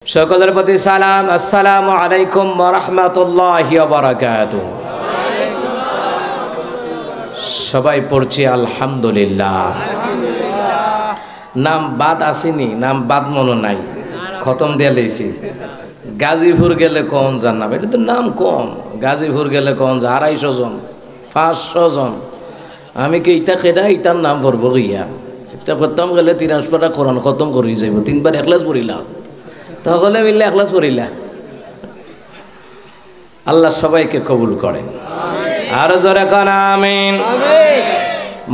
সকলের প্রতি সালাম। আসসালামু আলাইকুম ওয়া রাহমাতুল্লাহি ওয়া বারাকাতুহু। সবাই পড়ছি আলহামদুলিল্লাহ। নাম বাদ আসেনি, নাম বাদ মনে নাই, খতম দিয়ে লেছি। গাজীপুর গেলে কম জান্নাম, এটা তো নাম কম। গাজীপুর গেলে কম 250 জন 500 জন। আমি কি ইটা খেদা ইটার নাম পড়ব গিয়া এটা খতম গেলে 83 পারা কোরআন খতম করি যাইব। 3 বার এখলাস পড়িলাম, সকলে মিললে এখলাস পড়িলা। আল্লাহ সবাইকে কবুল করেন, আর জোরে কোন আমিন।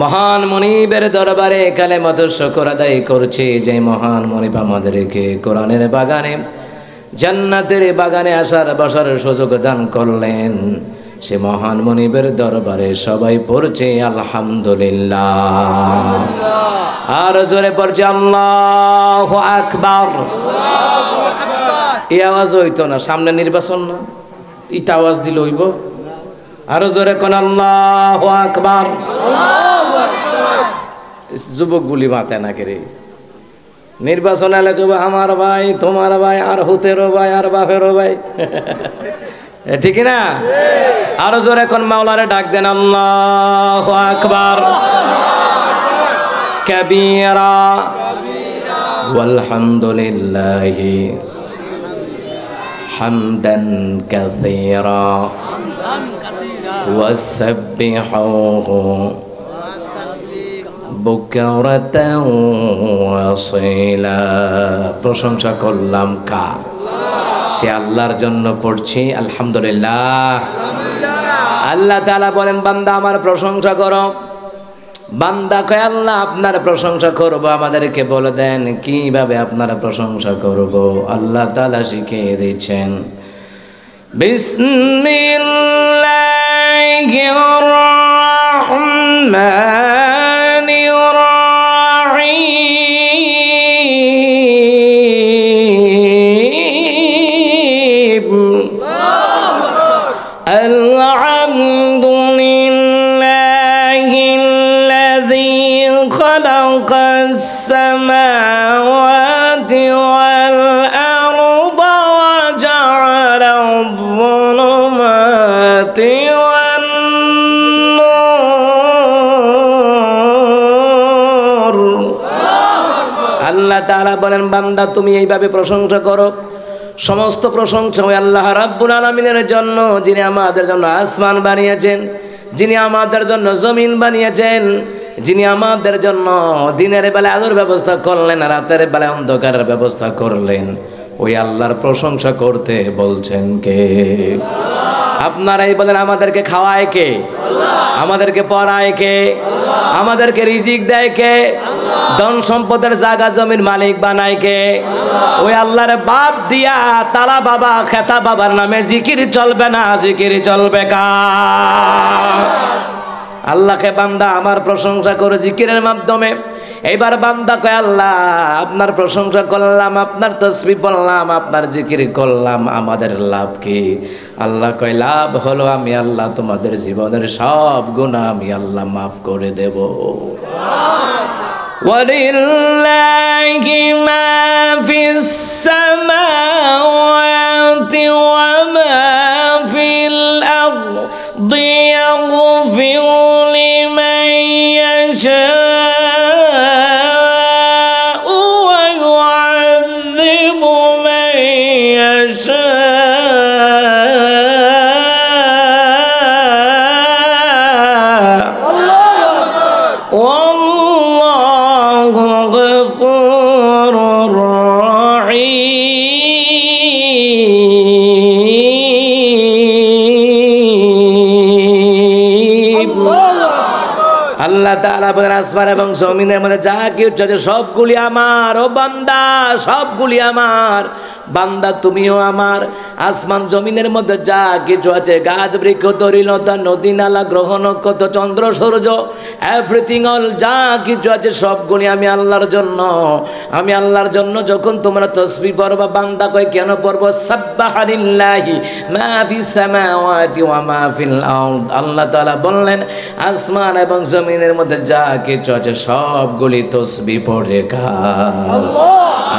মহান মনিবের দরবারে কালেমাত শুকর আদায় করছি, যে মহান মনিব আমাদেরকে কোরআনের বাগানে, জান্নাতের বাগানে আসার বসার সুযোগ দান করলেন। সে মহান মনিবের দরবারে সবাই পড়ছে আলহামদুলিল্লাহ, আর জোরে পড়ছে আল্লাহু আকবার। এই আওয়াজ হইতো না, সামনে নির্বাচন না, ইটা আওয়াজ দিলে হইব। আরো জোরে কোন আল্লাহু আকবার। যুবকগুলি মাথায় না কেড়ে নির্বাচন এলে কেবো আমার ভাই, তোমার ভাই, আর হুতেরও ভাই, আর বাপেরও ভাই, ঠিক না? আরো জোরে এখন মাওলারে ডাক দেন আল্লাহু আকবার কাবীরা ওয়ালহামদুলিল্লাহি হামদান কাসীরা ওয়াসাব্বিহুহু বুকরাতান ওয়াসীলা। প্রশংসা করলাম কার? সে আল্লাহর জন্য পড়ছি আলহামদুলিল্লাহ। আল্লাহ তাআলা বলেন, বান্দা আমার প্রশংসা করো। বান্দা কয় আল্লাহ আপনার প্রশংসা করব, আমাদেরকে বলে দেন কিভাবে আপনার প্রশংসা করব। আল্লাহ তাআলা শিখিয়ে দিচ্ছেন, বিসমিল্লাহির রাহমানির রাহিম। خلق السماوات والأرض وجعل الظلمات والنور। আল্লাহ তাআলা বলেন, বান্দা তুমি এইভাবে প্রশংসা করো। সমস্ত প্রশংসা ওই আল্লাহ রাব্বুল আলামিনের জন্য, যিনি আমাদের জন্য আসমান বানিয়েছেন, যিনি আমাদের জন্য জমিন বানিয়েছেন, যিনি আমাদের জন্য দিনের বেলা আলোর ব্যবস্থা করলেন, রাতের বেলা অন্ধকারের ব্যবস্থা করলেন। ওই আল্লাহর প্রশংসা করতে বলছেন কে? আপনারাই বলেন, আমাদেরকে খাওয়ায় কে? আমাদেরকে পড়ায় কে? আমাদেরকে রিজিক দেয় কে? ধন সম্পদের জায়গা জমির মালিক বানায় কে? ওই আল্লাহর বাদ দিয়া তালা বাবা, খেতা বাবার নামে জিকির চলবে না, জিকির চলবে কার? আল্লাহকে বান্দা আমার প্রশংসা করে জিকিরের মাধ্যমে। এইবার বান্দা কয় আল্লাহ আপনার প্রশংসা করলাম, আপনার তাসবিহ বললাম, আপনার জিকির করলাম, আমাদের লাভ কি? আল্লাহ কয় লাভ হলো আমি আল্লাহ তোমাদের জীবনের সব গুনাহ আমি আল্লাহ মাফ করে দেব। ওয়ালিল্লাহি মা ফিস সামাওয়াতি ওয়া মা ফিল আরদি ইয়াগফিরু লিমান ইয়াশাউ ওয়া ইউ'আযিবু মান ইয়াশাউ। আল্লাহু গফুরুর রহিম। আল্লাহ তাআলা বলেন, আসমান এবং জমিনের মধ্যে যা কিছু আছে সবগুলি আমার। ও বান্দা, সবগুলি আমার। বান্দা তুমিও আমার, আসমান জমিনের মধ্যে যা কিছু আছে, গাছ বৃক্ষ তরিলতা নদী নালা গ্রহ নক্ষত্র চন্দ্র সূর্য এভরিথিং অল যা কিছু আছে সবগুলি আমি আল্লাহর জন্য। আমি আল্লাহর জন্য যখন তোমরা তাসবিহ পড়বা, বান্দা কয় কেন পড়বো? সাব্বাহা লিল্লাহি মা ফিস সামাওয়াতি ওয়া মা ফিল আরদ। আল্লাহ তাআলা বললেন আসমান এবং জমিনের মধ্যে যা কিছু আছে সবগুলি তাসবিহ পড়ে গাও।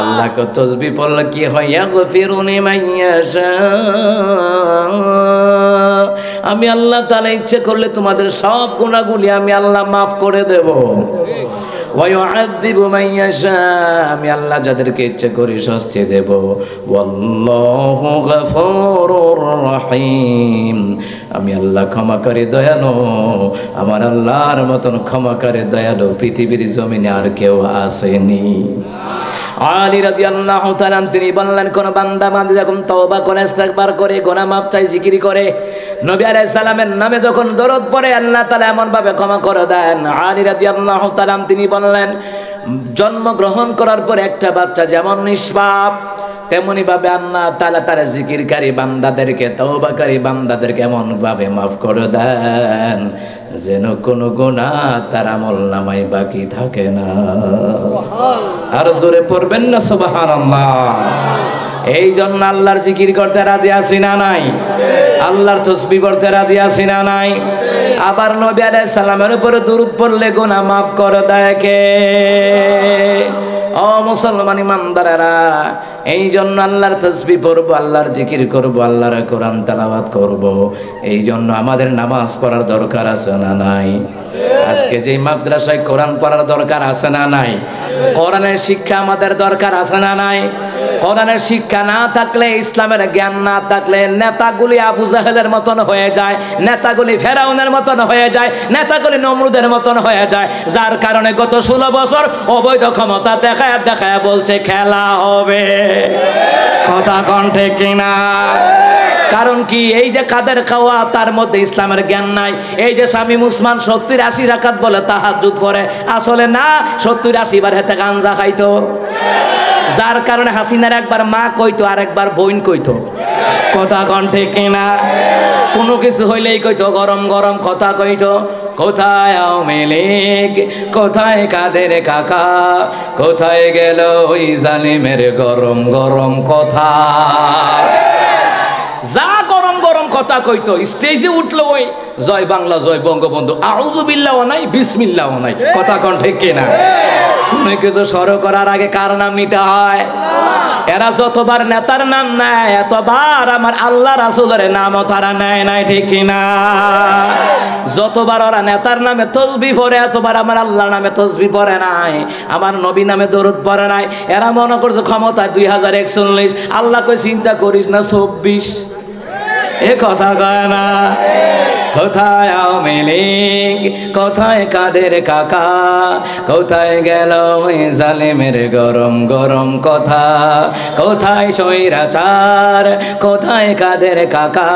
আল্লাহকে তাসবিহ পড়লে কি হয়? ইয়াগফিরুনি মাইয়াশা, আমি আল্লাহ তাআলা ইচ্ছে করলে তোমাদের সব গুনাহগুলি আমি আল্লাহ মাফ করে দেব। ওয়া ইউআযযিবু মাইয়াশা, আমি আল্লাহ যাদেরকে ইচ্ছে করি শাস্তি দেব। ওয়াল্লাহু গফুরুর রহিম, আমি আল্লাহ ক্ষমাকারী দয়ালু। আমার আল্লাহর মতন ক্ষমাকারী দয়ালু পৃথিবীর জমিনে আর কেউ আসেনি। আলী রাদিয়াল্লাহু তাআলা তিনি বললেন, কোন বান্দা বান্দা যখন তওবা করে ইস্তেগফার করে গুনাহ মাফ চাই জিকির করে নবী আলাইহিস সালামের নামে যখন দরুদ পড়ে আল্লাহ তাআলা এমন ভাবে ক্ষমা করে দেন। আলী রাদিয়াল্লাহু তাআলা তিনি বললেন, জন্মগ্রহণ করার পর একটা বাচ্চা যেমন নিষ্পাপ তেমনি ভাবে আল্লাহ তাআলা তার জিকিরকারী বান্দাদেরকে তওবাকারী বান্দাদেরকে এমন ভাবে মাফ করে দেন যেন কোনো গুনাহ তার আমলনামায় বাকি থাকে না। আর জোরে পড়বেন না সুবহানাল্লাহ। এই জন্য আল্লাহর জিকির করতে রাজি আছি না নাই? আল্লাহর তাসবিহ পড়তে রাজি আছি না নাই? আবার নবী আলাইহিস সালামের উপরে দরুদ পড়লে গুনাহ মাফ করে দেয় কে? ও মুসলমান ইমানদারেরা, এই জন্য আল্লাহর তাসবিহ পড়বো, আল্লাহর জিকির করবো, আল্লাহর কোরআন তেলাওয়াত করবো। এই জন্য আমাদের নামাজ পড়ার দরকার আছে না নাই? আজকে যে মাদ্রাসায় কোরআন পড়ার দরকার আছে না নাই? কোরআনের শিক্ষা আমাদের দরকার আছে না নাই? কোরআনের শিক্ষা না থাকলে, ইসলামের জ্ঞান না থাকলে নেতাগুলি আবু জাহেলের মতন হয়ে যায়, নেতাগুলি ফেরাউনের মতন হয়ে যায়, নেতাগুলি নমরুদের মতন হয়ে যায়। যার কারণে গত 16 বছর অবৈধ ক্ষমতা দেখায় দেখায় বলছে খেলা হবে। কথা কণ্ঠে কিনা? কারণ কি? এই যে কাদের খাওয়া, তার মধ্যে ইসলামের জ্ঞান নাই। এই যে শামীম উসমান 70-80 রাকাত বলে তাহাজ্জুদ পড়ে, আসলে না 70-80 বার হেতে গাঞ্জা খাইতো। যার কারণে হাসিনার একবার মা কইতো আর একবার বোন কইতো। কথা কণ্ঠে কিনা? কোনো কিছু হইলেই কইতো গরম গরম কথা কইতো। কোথায় আওয়ামী লীগ, কোথায় কাদের কাকা, কোথায় গেল ওই জালিমের গরম গরম কথা? যা গরম গরম কথা কইতো, স্টেজে উঠলো ওই জয় বাংলা জয় বঙ্গবন্ধু, আউযু বিল্লাহ নাই বিসমিল্লাহ নাই। কথা কণ্ঠে কিনা? কোনো কিছু শুরু করার আগে কার নাম নিতে হয়? এরা যতবার নেতার নাম নেয় এতবার আমার আল্লাহ রাসূলের নামও তারা নেয় নাই, ঠিক কিনা? যতবার ওরা নেতার নামে তাসবিহ পড়ে এতবার আমার আল্লাহর নামে তাসবিহ পড়ে নাই, আমার নবী নামে দরুদ পড়ে নাই। এরা মনে করছে ক্ষমতা 2041, আল্লাহ কই চিন্তা করিস না 24। এ কথা কয় না। কোথায় আওয়ামী লীগ, কোথায় কাদের কাকা, কোথায় গেল ওই জালিমের গরম গরম কথা? কোথায় স্বৈরাচার, কোথায় কাদের কাকা,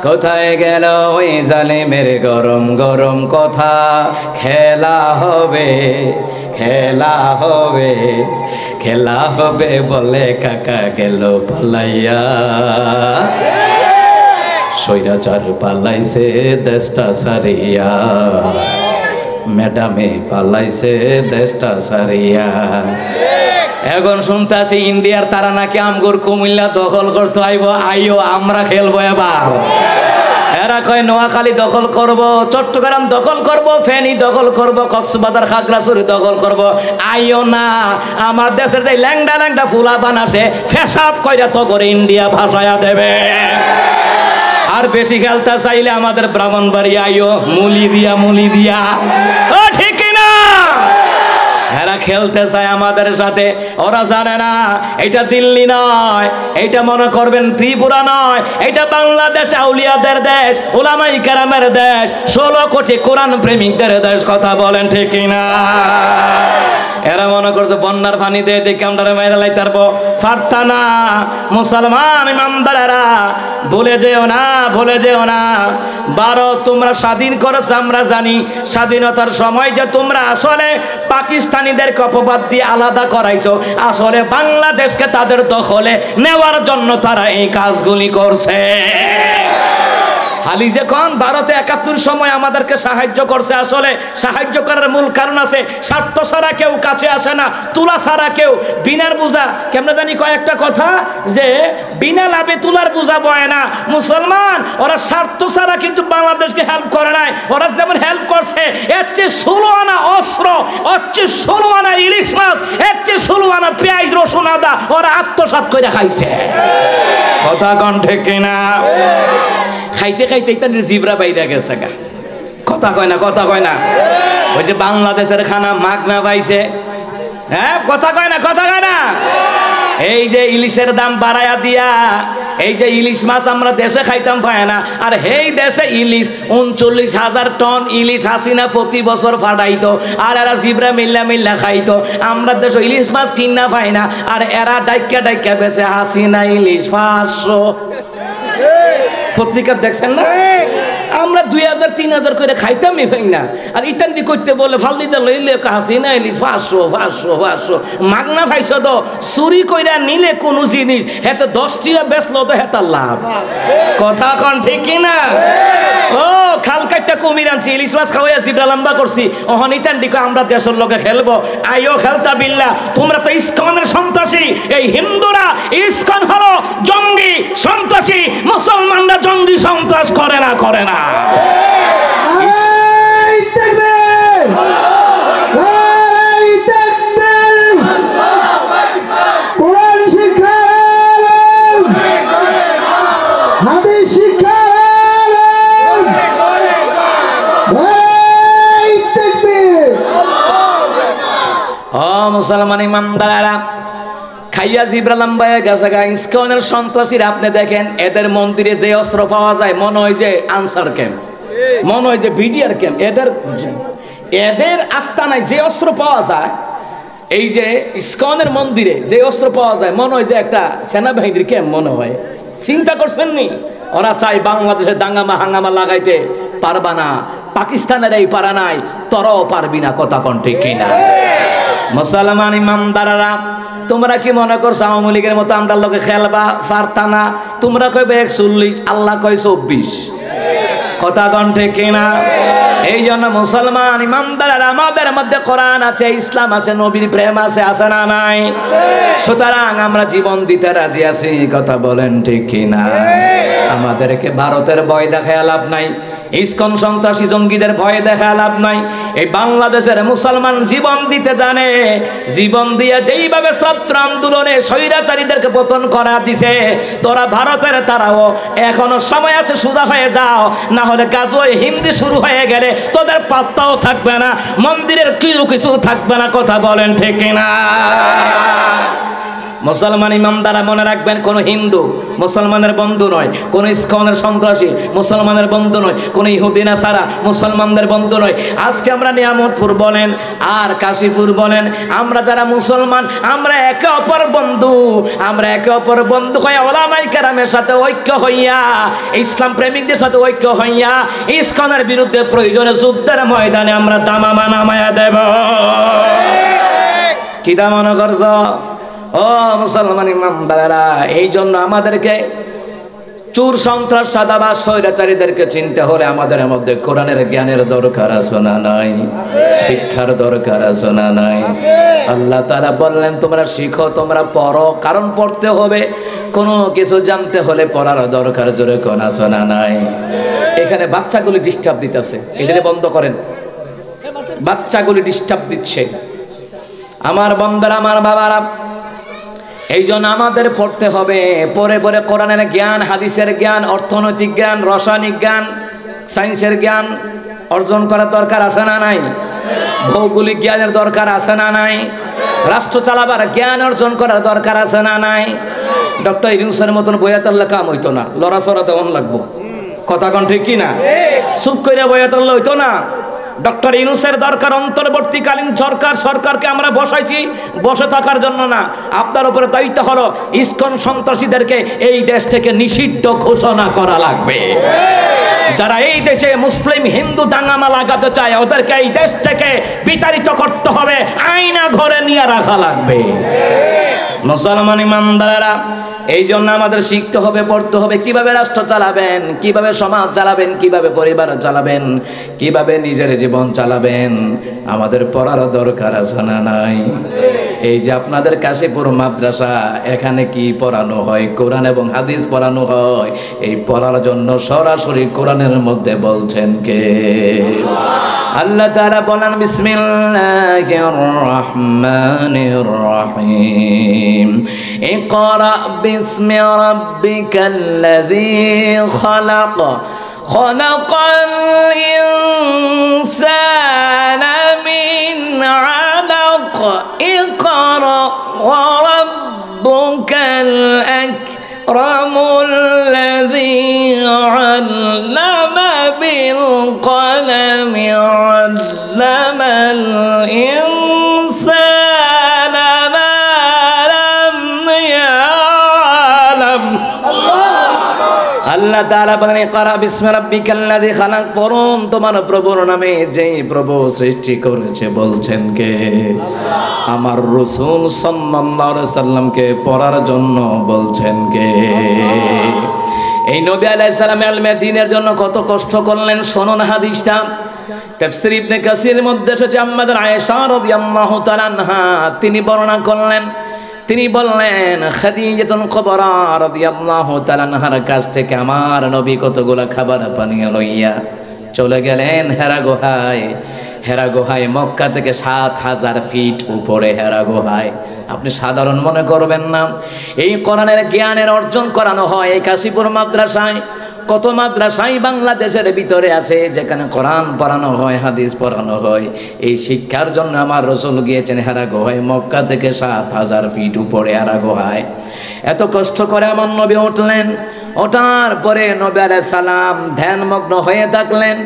কোথায় গেল ওই জালিমের গরম গরম কথা? খেলা হবে, খেলা হবে, খেলা হবে বলে কাকা গেল পালাইয়া। স্বৈরাচার পালাইছে দেশটা সারিয়া, ম্যাডামে পালাইছে দেশটা সারিয়া। এখন শুনতেছি ইন্ডিয়ার তারা নাকি আমগর কুমিল্লা দখল করতে আইও আমরা খেলবো এবার। এরা কয় নোয়াখালী দখল করব, চট্টগ্রাম দখল করব, ফেনী দখল করব, কক্সবাজার খাগড়াছড়ি দখল করব। আইও না, আমার দেশের যে ল্যাংডা ল্যাংডা ফুলা বানাছে ফেসাব কইরা তো করে ইন্ডিয়া ভাসায়া দেবে। আর বেশি খেলতে চাইলে আমাদের ব্রাহ্মণবাড়িয়া আইও, মুলি দিয়া মুলি দিয়া। ও ঠিক না? এরা খেলতে চায় আমাদের সাথে। ওরা জানে না এটা দিল্লি নয়, এটা মনে করবেন ত্রিপুরা নয়, এটা বাংলাদেশ, আউলিয়াদের দেশ, উলামায়ে কেরামের দেশ, 16 কোটি কোরআন প্রেমিকদের দেশ। কথা বলেন ঠিক না? এরা মনে করছে বন্যার পানি দিয়ে দেখে আমরা মাইরা লাইতে পারবো, পারতা না। মুসলমান ইমানদারেরা ভুলে যেও না, ভুলে যেও না, ভারত তোমরা স্বাধীন করেছো আমরা জানি। স্বাধীনতার সময় যে তোমরা আসলে পাকিস্তানিদেরকে অপবাদ দিয়ে আলাদা করাইছো, আসলে বাংলাদেশকে তাদের দখলে নেওয়ার জন্য তারা এই কাজগুলি করছে। হালি যে কোন ভারতে ৭১ সময় আমাদেরকে সাহায্য করছে, আসলে সাহায্য করার মূল কারণ আছে, স্বার্থ ছাড়া কেউ কাছে আসে না, তুলা ছাড়া কেউ বিনার বোঝা কেমনে জানি কয়েকটা কথা যে বিনা লাভে তুলার বোঝা বয় না। মুসলমান ওরা স্বার্থ ছাড়া কিন্তু বাংলাদেশকে হেল্প করে নাই। ওরা যেমন হেল্প করছে, এর চেয়ে ১৬ আনা অস্ত্র, এর চেয়ে ১৬ আনা ইলিশ মাছ, এর চেয়ে ১৬ আনা পেঁয়াজ রসুন আদা ওরা আত্মসাৎ করে খাইছে। কথা কন ঠিক কিনা? খাইতে খাইতে তাদের জিবরা বাইরে গেছে গা। কথা কয় না, কথা কয় না। ওই যে বাংলাদেশের খানা মাগনা পাইছে, হ্যাঁ কথা কয় না, কথা কয় না। এই যে ইলিশের দাম বাড়ায়া দিয়া, এই যে ইলিশ মাছ আমরা দেশে খাইতাম পায় না, আর এই দেশে ইলিশ ৩৯,০০০ টন ইলিশ হাসিনা প্রতি বছর ফাটাইতো, আর এরা জিবরা মিল্লা মিল্লা খাইতো। আমরা দেশে ইলিশ মাছ কিনা পাই না, আর এরা ডাইকা ডাইকা বেছে হাসিনা ইলিশ ৫০০। পত্রিকা দেখছেন না? আমরা ২,০০০-৩,০০০ করে খাইতামই পাই না, আর ইতানি করতে বলে ভাল্লিদা লইলে হাসিনা ইলিশ ৫০০ মাগনা পাইছ তো। চুরি কইরা নিলে কোনো জিনিস হেতে ১০ টিয়া বেচলো তো হেতার লাভ। কথা কন ঠিক না? ও খাল কাটটা কুমির আনছি, ইলিশ মাছ খাওয়াইয়া জিবরা লম্বা করছি, অহন ইতানি কই আমরা দেশের লোকে খেলবো। আইও খেলতা বিল্লা, তোমরা তো ইসকনের সন্ত্রাসী। এই হিন্দুরা ইসকন হলো জঙ্গি সন্ত্রাসী, মুসলমানরা জঙ্গি সন্ত্রাস করে না, করে না। মুসলমান ইমানদারেরা খাইয়া জিবরা লম্বায় গেছে গা। ইসকনের সন্ত্রাসীরা আপনি দেখেন, এদের মন্দিরে যে অস্ত্র পাওয়া যায় মনে হয় যে আনসার ক্যাম্প, মনে হয় যে বিডিআর ক্যাম্প। এদের আস্তানায় যে অস্ত্র পাওয়া যায়, এই যে ইসকনের মন্দিরে যে অস্ত্র পাওয়া যায় মনে হয় যে একটা সেনাবাহিনীর ক্যাম্প মনে হয়। চিন্তা করছেন নি? ওরা চাই বাংলাদেশে দাঙ্গামা হাঙ্গামা লাগাইতে পারবা না, পাকিস্তানের এই পারা নাই, তোরাও পারবি না। কথা কন ঠিক কিনা? মুসলমান ইমানদাররা তোমরা কি মনে করছো আওয়ামী লীগের মতো আমরা লোকে খেলবা? পারতা না। তোমরা কইবে ৪১, আল্লাহ কয় ২৪। কথা কন ঠিক কিনা? এই জন্য মুসলমান ইমানদাররা আমাদের মধ্যে কোরআন আছে, ইসলাম আছে, নবীর প্রেম আছে, আছে না নাই? সুতরাং আমরা জীবন দিতে রাজি আছি। কথা বলেন ঠিক কিনা? আমাদেরকে ভারতের ভয় দেখায় লাভ নাই, ইসকন সন্ত্রাসী জঙ্গিদের ভয় দেখা লাভ নাই। এই বাংলাদেশের মুসলমান জীবন দিতে জানে। জীবন দিয়ে যেইভাবে ছাত্র আন্দোলনে স্বৈরাচারীদেরকে পতন করা দিছে, তোরা ভারতের তারাও এখনো সময় আছে, সোজা হয়ে যাও, না হলে গাজওয়ে হিন্দি শুরু হয়ে গেলে তোদের পাত্তাও থাকবে না, মন্দিরের কিছু থাকবে না। কথা বলেন ঠিক না? মুসলমান ইমানদারা মনে রাখবেন, কোন হিন্দু মুসলমানের বন্ধু নয়, কোন ইসকনের সন্ত্রাসী মুসলমানের বন্ধু নয়, কোন ইহুদি নাসারা মুসলমানদের বন্ধু নয়। আজকে আমরা নিয়ামতপুর বলেন আর কাশীপুর বলেন, আমরা যারা মুসলমান আমরা একে অপর বন্ধু। আমরা একে অপর বন্ধু হয়ে ওলামায়ে কেরামের সাথে ঐক্য হইয়া, ইসলাম প্রেমিকদের সাথে ঐক্য হইয়া ইসকনের বিরুদ্ধে প্রয়োজনে যুদ্ধের ময়দানে আমরা দামামা নামায়া দেব। কি দা মনে করছ? ও মুসলমান ইমানদারেরা, এই জন্য আমাদেরকে চোর সন্ত্রাস সাদাবাজ স্বৈরাচারীদেরকে চিনতে হলে আমাদের মধ্যে কোরআনের জ্ঞানের দরকার আছে না নাই? শিক্ষার দরকার আছে না নাই? আল্লাহ তাআলা বললেন তোমরা শিখো, তোমরা পড়ো, কারণ পড়তে হবে। কোনো কিছু জানতে হলে পড়ার দরকার, জোরে কোন আছে না নাই? এখানে বাচ্চাগুলি ডিস্টার্ব দিতেছে, এটা বন্ধ করেন। বাচ্চাগুলি ডিস্টার্ব দিচ্ছে। আমার বন্ধুরা, আমার বাবারা, এই জন্য আমাদের পড়তে হবে। পরে পরে কোরআনের জ্ঞান, হাদিসের জ্ঞান, অর্থনৈতিক জ্ঞান, রাসায়নিক জ্ঞান, সায়েন্সের জ্ঞান অর্জন করার দরকার আছে না নাই? ভৌগোলিক জ্ঞানের দরকার আছে না নাই? রাষ্ট্র চালাবার জ্ঞান অর্জন করার দরকার আছে না নাই? ডক্টর ইউনূসের মতন বইয়াতাল্লাহ কাম হইতো না, লড়াচড়া তেমন লাগবো। কথা কোন ঠিক কি না? চুপ করে বইয়াতাল্লাহ হইতো না, ডক্টর ইউনূসের দরকার অন্তর্বর্তীকালীন সরকারকে আমরা বসাইছি বসে থাকার জন্য না। আপনার উপরে দায়িত্ব হলো ইসকন সন্ত্রাসীদেরকে এই দেশ থেকে নিষিদ্ধ ঘোষণা করা লাগবে। যারা এই দেশে মুসলিম হিন্দু দাঙ্গামা লাগাতে চায় ওদেরকে এই দেশ থেকে বিতাড়িত করতে হবে, আয়না ঘরে নিয়ে রাখা লাগবে। মুসলমান ইমানদারেরা, এই জন্য আমাদের শিখতে হবে, পড়তে হবে কিভাবে রাষ্ট্র চালাবেন, কিভাবে সমাজ চালাবেন, কিভাবে পরিবার চালাবেন, কিভাবে নিজের জীবন চালাবেন। আমাদের পড়ার দরকার আছে না নাই? এই যে আপনাদের কাশীপুর মাদ্রাসা, এখানে কি পড়ানো হয়? কোরআন এবং হাদিস পড়ানো হয়। এই পড়ার জন্য সরাসরি কোরআনের মধ্যে বলছেন কে? আল্লাহ তাআলা বলেন বিসমিল্লাহির রহমানির রহিম ইকরা বিসমি রাব্বিকাল্লাযী খালাক খালাকাল ইনসানা মিন আলাক ইকরা ওয়া রাব্বুকাল আকরামুল্লাযী আল্লামা বিল কলমি আল্লামাল ইনসানা মা লাম ইয়ালাম। আল্লাহ তাআলা বলেন ইকরা বিসমি রাব্বিকাল্লাযী খালাক, পড়ুন তোমার প্রভুর নামে যেই প্রভু সৃষ্টি করেছে। বলছেন কে? আমার রাসূল সাল্লাল্লাহু আলাইহি সাল্লামকে পড়ার জন্য বলছেন কে? এই নবী আলাইহিস সালাম আলমে দ্বীনের জন্য কত কষ্ট করলেন শুনুন হাদিসটা। তাফসীর ইবনে কাসিরের মধ্যে এসেছে আম্মাদার আয়েশা রাদিয়াল্লাহু তাআলা আনহা তিনি বর্ণনা করলেন, তিনি বললেন খাদিজাতুন কুবরা রাদিয়াল্লাহু তাআলা আনহার কাছ থেকে আমার নবী কতগুলা খাবার পানীয় লইয়া চলে গেলেন হেরা গুহায়। হেরা গুহায় মক্কা থেকে ৭,০০০ ফিট উপরে হেরা গুহায়। আপনি সাধারণ মনে করবেন না, এই কোরআনের জ্ঞানের অর্জন করানো হয় এই কাশীপুর মাদ্রাসায়। কত মাদ্রাসাই বাংলাদেশের ভিতরে আছে যেখানে কোরআন পড়ানো হয়, হাদিস পড়ানো হয়। এই শিক্ষার জন্য আমার রাসূল গিয়েছেন হেরা গুহায়, মক্কা থেকে ৭,০০০ ফিট উপরে হেরা গুহায়। এত কষ্ট করে আমার নবী উঠলেন। ওঠার পরে নবী আলাইহিস সালাম ধ্যানমগ্ন হয়ে থাকলেন।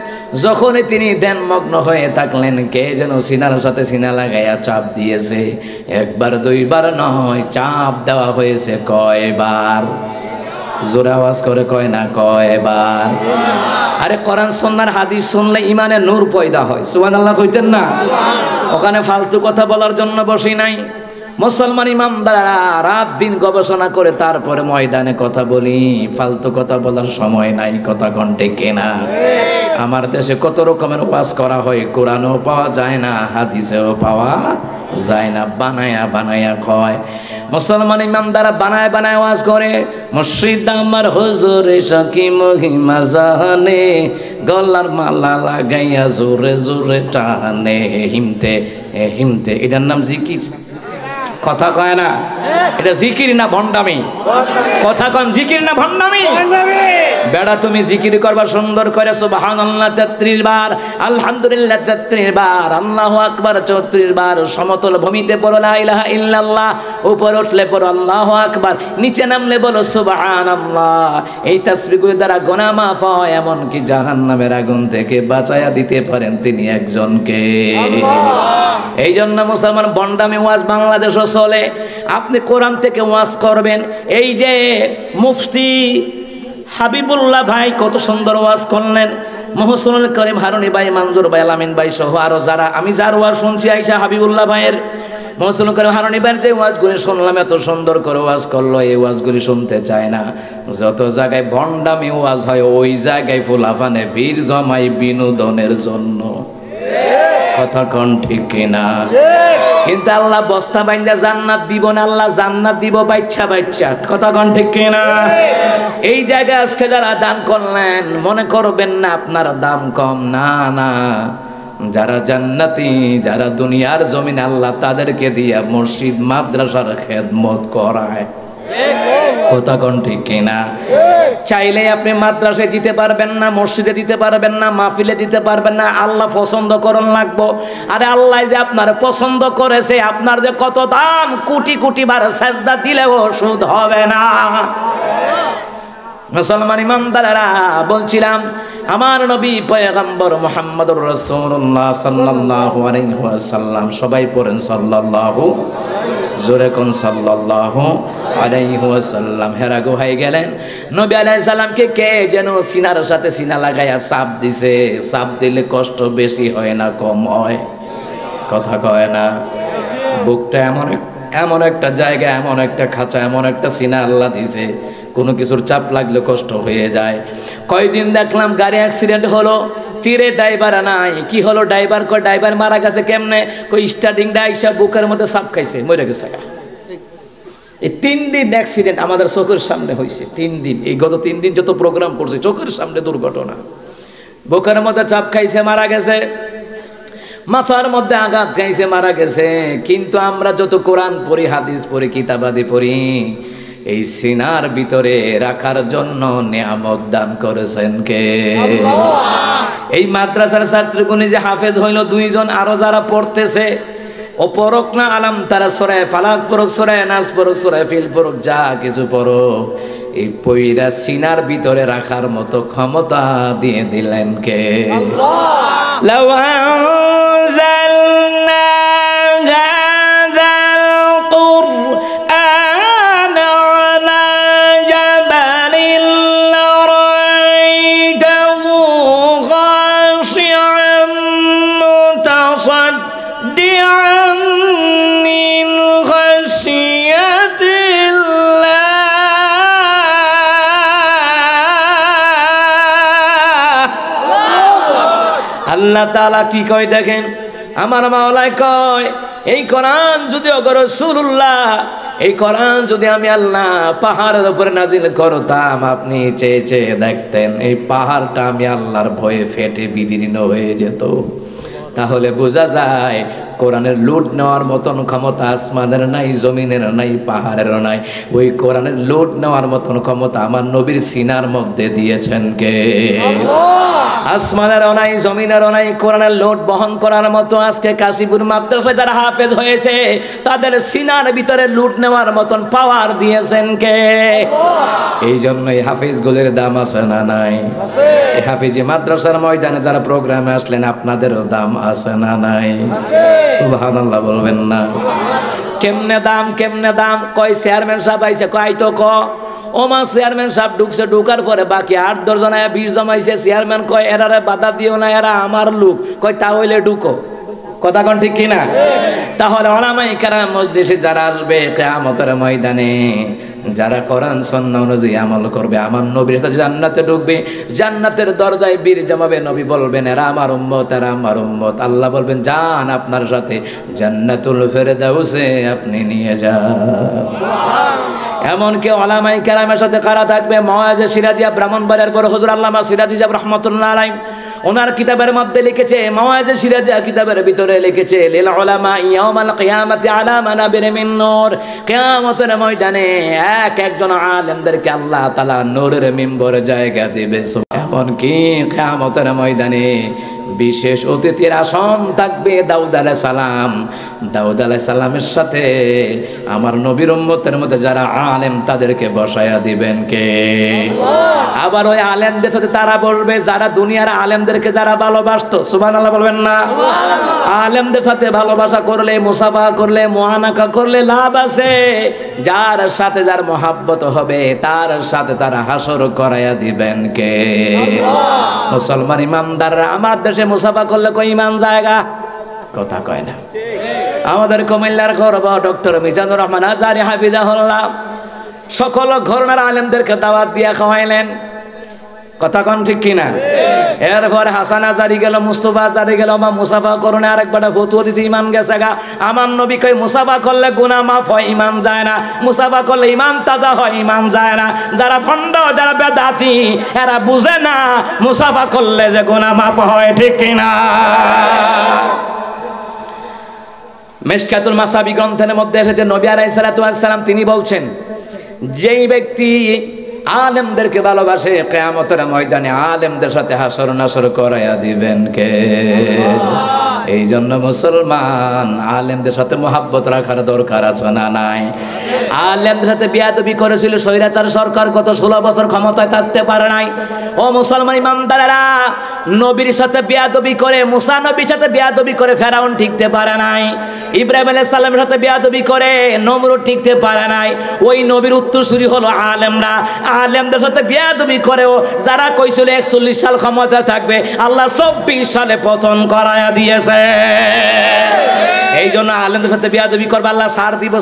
যখনই তিনি ধ্যানমগ্ন হয়ে থাকলেন, কে যেন সিনার সাথে সিনা লাগাইয়া চাপ দিয়েছে। একবার দুইবার নয়, চাপ দেওয়া হয়েছে কয়বার? জোরে আওয়াজ করে কয় না কয়বার? আরে কোরআন সুন্নাহর হাদিস শুনলে ইমানে নূর পয়দা হয়। সুবহানাল্লাহ কইতেন না? ওখানে ফালতু কথা বলার জন্য বসি নাই। মুসলমান ইমামদাররা রাত দিন গবেষণা করে তারপরে ময়দানে কথা বলি। ফালতু কথা বলার সময় নাই। কথা ঘন্টে কেনা। আমার দেশে কত রকমের ওয়াজ করা হয়, কোরআনও পাওয়া যায় না, হাদিসেও পাওয়া যায় না, বানায়া বানায়া কয়। মুসলমান ইমামদাররা বানায় বানায় ওয়াজ করে। মুর্শিদ আমার হুজুর সখী মহিমা জানে, গলার মালা লাগাইয়া জোরে জোরে টানে, হিমতে হিমতে। এটার নাম জিকির? কথা কয় না? এটা জিকির না ভণ্ডামি? কথা কন, জিকির না ভণ্ডামি? বেড়া তুমি জিকির করবা সুন্দর করে সুবহানাল্লাহ 33 বার, আলহামদুলিল্লাহ 33 বার, আল্লাহু আকবার 34 বার। সমতল ভূমিতে পড়ো লা ইলাহা ইল্লাল্লাহ, উপরে উঠলে পড়ো আল্লাহু আকবার, নিচে নামলে বলো সুবহানাল্লাহ। এই তাসবিহগুলোর দ্বারা গুনাহ মাফ হয়, এমনকি জাহান্নামের আগুন থেকে বাঁচায়া দিতে পারেন তিনি একজনকে। এই জন্য মুসলমান ভণ্ডামি ওয়াজ বাংলাদেশে চলে। আপনি কোরআন থেকে ওয়াজ করবেন। এই যে মুফতি হাবিবুল্লাহ ভাই কত সুন্দর ওয়াজ করলেন, মুহসিনুল করিম হারুনি ভাই, মঞ্জুর ভাই, আলামিন ভাই সহ আরো যারা, আমি যার ওয়াজ শুনছি আইসা হাবিবুল্লাহ ভাইয়ের, মুহসিনুল করিম হারুনি ভাইয়ের যে ওয়াজগুলি শুনলাম, এত সুন্দর করে ওয়াজ করলো, এই ওয়াজগুলি শুনতে চায় না। যত জায়গায় ভণ্ডামি ওয়াজ হয় ওই জায়গায় ফুলাফানে ভিড় জমাই বিনোদনের জন্য। কথা কোন ঠিক কিনা? কিন্তু আল্লাহ বস্তা বাইন্দা জান্নাত দিব না, আল্লাহ জান্নাত দিব বাচ্চা বাচ্চা। কথা কোন ঠিক কিনা? এই জায়গায় আজকে যারা দান করলেন মনে করবেন না আপনার দাম কম, না না। যারা জান্নাতি, যারা দুনিয়ার জমিনে আল্লাহ তাদেরকে দিয়া মসজিদ মাদ্রাসার খেদমত করায়। কথা কোন ঠিক কিনা? চাইলে আপনি মাদ্রাসায় দিতে পারবেন না, মসজিদে দিতে পারবেন না, মাহফিলে দিতে পারবেন না। আল্লাহ পছন্দ করন লাগবো। আরে আল্লাহ যে আপনার পছন্দ করেছে, আপনার যে কত দাম, কোটি কোটি বার সাজদা দিলেও সুদ হবে না। মুসলমান ইমানদারেরা, বলছিলাম আমার নবী পয়গম্বর মুহাম্মদুর রাসূলুল্লাহ সাল্লাল্লাহু আলাইহি ওয়াসাল্লাম। সবাই পড়েন সাল্লাল্লাহু, জোরে কোন সাল্লাল্লাহু আলাইহি ওয়াসাল্লাম। হেরা গুহায় গেলেন, নবী আলাইহিস সালামকে কে যেন সিনার সাথে সিনা লাগাইয়া চাপ দিছে। চাপ দিলে কষ্ট বেশি হয় না কম হয়? কথা কয় না? বুকটা এমন একটা জায়গা, এমন একটা খাঁচা, এমন একটা সিনা আল্লাহ দিছে, কোনো কিছুর চাপ লাগলে কষ্ট হয়ে যায়। কয়দিন দেখলাম গাড়ি অ্যাক্সিডেন্ট হলো, তীরে ড্রাইভার নাই। কি হলো? ড্রাইভার মারা গেছে কেমনে? কই স্টার্টিং আইসা বুকের মধ্যে চাপ খাইছে, মরে গেছে। এই 3 দিন অ্যাক্সিডেন্ট আমাদের চোখের সামনে হয়েছে। 3 দিন, এই গত 3 দিন যত প্রোগ্রাম করছে চোখের সামনে দুর্ঘটনা। বুকের মধ্যে চাপ খাইছে, মারা গেছে। মাথার মধ্যে আঘাত খাইছে, মারা গেছে। কিন্তু আমরা যত কোরআন পড়ি, হাদিস পড়ি, কিতাবাদি পড়ি, এই সিনার ভিতরে রাখার জন্য নিয়ামত দান করেছেন কে? এই মাদ্রাসার ছাত্রগুলি যে হাফেজ হইল 2 জন, আরো যারা পড়তেছে ও পড়ক না আলাম তারা সূরা ফালাক পড়ক, সূরা নাস পড়ক, সূরা ফিল পড়ক, যা কিছু পড়ক, এই পয়রা সিনার ভিতরে রাখার মতো ক্ষমতা দিয়ে দিলেন কে? লাউ আনজালনা হাযাল কুরআন আলা জাবালিন লারাইতাহু খাশি'আন মুতাসাদ্দি'আন মিন খাশিয়াতিল্লাহ। আল্লাহ তাআলা কি কয় দেখেন, আমার মাওলায় কয়, এই কোরআন যদি রাসূলুল্লাহ, এই কোরআন যদি আমি আল্লাহ পাহাড়ের উপরে নাজিল করতাম, আপনি চেয়ে চেয়ে দেখতেন এই পাহাড়টা আমি আল্লাহর ভয়ে ফেটে বিদীর্ণ হয়ে যেত। তাহলে বোঝা যায় কোরআনের লুট নেওয়ার মতন ক্ষমতা আসমানের নাই, জমিনের নাই, পাহাড়েরও নাই। ওই কোরআনের লুট নেওয়ার মতন ক্ষমতা আমার নবীর সিনার মধ্যে দিয়েছেন কে? আসমানেরও নাই, জমিনেরও নাই, কোরআনের লোড বহন করার মতো আজকে কাশীপুর মাদ্রাসায় যারা হাফেজ হয়েছে তাদের সিনার ভিতরে লুট নেওয়ার মতন পাওয়ার দিয়েছেন কে? এই জন্যই হাফেজগুলোর দাম আছে না নাই? এই হাফেজি মাদ্রাসার ময়দানে যারা প্রোগ্রামে আসলেন আপনাদেরও দাম আছে না নাই? সুবহানাল্লাহ বলবেন না? কেমনে দাম, কেমনে দাম? কয় চেয়ারম্যান সাহেব আইছে, কয় তো ক ওমা চেয়ারম্যান সাহেব ঢুকছে, ঢুকার পরে বাকি 8-10 জন 20 জমাইছে। চেয়ারম্যান কয় এরারে বাধা দিও না, এরা আমার লোক। কয় তাহলে ঢুকো। কথা কোন ঠিক কিনা? তাহলে ওলামায়ে কেরাম মজলিসে যারা আসবে কিয়ামতের ময়দানে, যারা কোরআন সুন্নাহ অনুযায়ী আমল করবে, আমার নবীর সাথে জান্নাতে ঢুকবে, জান্নাতের দরজায় বীর জমাবে। নবী বলবেন এরা আমার উম্মত, এরা আমার উম্মত। আল্লাহ বলবেন যান আপনার সাথে জান্নাতুল ফেরদাউসে আপনি নিয়ে যান। এমনকি ওলামায়ে কেরামের সাথে কারা থাকবে? মাওয়াজে সিরাজিয়া ব্রাহ্মণবাড়িয়ার বড় হুজুর আল্লামা সিরাজি সাহেব রাহমাতুল্লাহ আলাইহি ওনার কিতাবের মধ্যে লিখেছে, মাওয়াজে সিরাজিয়া কিতাবের ভিতরে লিখেছে, লিল উলামা ইয়াউমাল কিয়ামাতি আলা মানাবির মিন নূর। কিয়ামতের ময়দানে একজন আলেমদেরকে আল্লাহ তাআলা নূরের মিম্বরে জায়গা দিবে। এমনকি কিয়ামতের ময়দানে বিশেষ অতিথির আসন থাকবে দাউদ আলাইহিস সালাম। দাউদ আলাইহিস সালামের সাথে আমার নবীর উম্মতের মধ্যে যারা আলেম তাদেরকে বসায়া দিবেন কে? আবার ওই আলেমদের সাথে তারা বলবে যারা দুনিয়ার আলেমদেরকে যারা ভালোবাসতো। সুবহানাল্লাহ বলবেন না? আলেমদের সাথে ভালোবাসা করলে, মুসাফা করলে, মুআনাকা করলে লাভ আছে। যার সাথে যার মহাব্বত হবে তার সাথে তারা হাসর করায়া দিবেন কে? মুসলমান ইমানদাররা আমার দেশে মুসাফা করলে কই ইমান জায়গা? কথা কয় না। আমাদের কুমিল্লার গর্ব ডক্টর মিজানুর রহমান আজহারী হাফিজাহুল্লাহ সকল ঘরানার আলেমদেরকে দাওয়াত দিয়া খাওয়াইলেন। কথা কোন ঠিক কিনা? এরপর হাসান আজারি গেল, মুস্তফা আজারি গেল, মা মুসাফা করুন আরেকবার ফতুয়া দিছে, ইমান গেছে গা। আমার নবী কই মুসাফা করলে গুনাহ মাফ হয়, ইমান যায় না। মুসাফা করলে ইমান তাজা হয়, ইমান যায় না। যারা ভণ্ড, যারা বেদাতি এরা বুঝে না মুসাফা করলে যে গুনাহ মাফ হয়, ঠিক কিনা? মিশকাতুল মাসাবি গ্রন্থের মধ্যে এসেছে নবী আলাইহিস সালাতু ওয়াস সালাম তিনি বলছেন, যেই ব্যক্তি আলেমদেরকে ভালোবাসে কিয়ামতের ময়দানে আলেমদের সাথে হাসর নাসর করায়া দিবেন কে? এই জন্য মুসলমান আলেমদের সাথে মহাব্বত রাখার দরকার আছে না নাই? আলেমদের সাথে বেয়াদবি করেছিল স্বৈরাচার সরকার, গত 16 বছর ক্ষমতায় থাকতে পারে নাই। ও মুসলমান ইমানদারেরা, নবীর সাথে বেয়াদবি করে, মুসা নবীর সাথে বেয়াদবি করে ফেরাউন ঠিকতে পারে নাই। ইব্রাহিম আলাইহিস সালামের সাথে বেয়াদবি করে নমরুদ ঠিকতে পারে নাই। ওই নবীর উত্তরসূরি হলো আলেমরা। আলেমদের সাথে বেয়াদবি করেও যারা কইছিল 41 সাল ক্ষমতা থাকবে, আল্লাহ 24 সালে পতন করায়া দিয়েছে। এই জন্য আলেমদের সাথে বেয়াদবি করবে, আল্লাহ সার দিব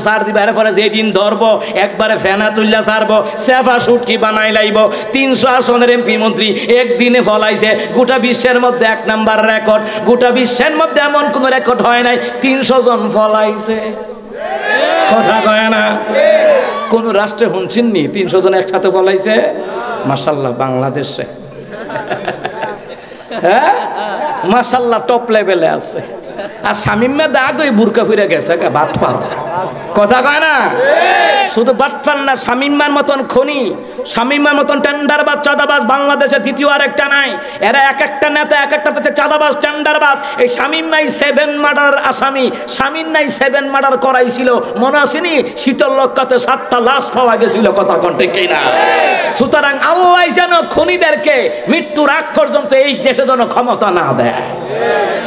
এরপরে যেদিন ধরবো একবারে ফেনা তুল্লা সারবো, সেফা সুটকি বানাই লাইব। 300 আসনের এমপি মন্ত্রী একদিনে ফলাইছে। গোটা বিশ্বের মধ্যে 1 নাম্বার রেকর্ড, গোটা বিশ্বের মধ্যে এমন কোন রেকর্ড হয় নাই। 300 জন ফলাইছে, কথা কয় না? কোন রাষ্ট্রে শুনছেননি 300 জন একসাথে ফলাইছে? মাশাআল্লাহ বাংলাদেশে, হ্যাঁ মাশাআল্লাহ টপ লেভেলে আছে। আর শামিমা দাগ ওই বুরকা ফিরে গেছে, বাটপার, কথা কয় না? শুধু বাটপার না, শামিমার মতন খনি, শামিমার মতন টেন্ডারবাজ চাঁদাবাজ বাংলাদেশে দ্বিতীয় আর একটা নাই। এরা এক একটা নেতা এক একটা চাঁদাবাজ টেন্ডারবাজ। এই শামিম নাই 7 মার্ডার আসামি, শামিম নাই 7 মার্ডার করাইছিল, মনে আসেনি? শীতল লক্কাতে 7টা লাশ পাওয়া গেছিল, কথা কণ্ঠে কিনা? সুতরাং আল্লাহ যেন খনিদেরকে মৃত্যুর আগ পর্যন্ত এই দেশে যেন ক্ষমতা না দেয়।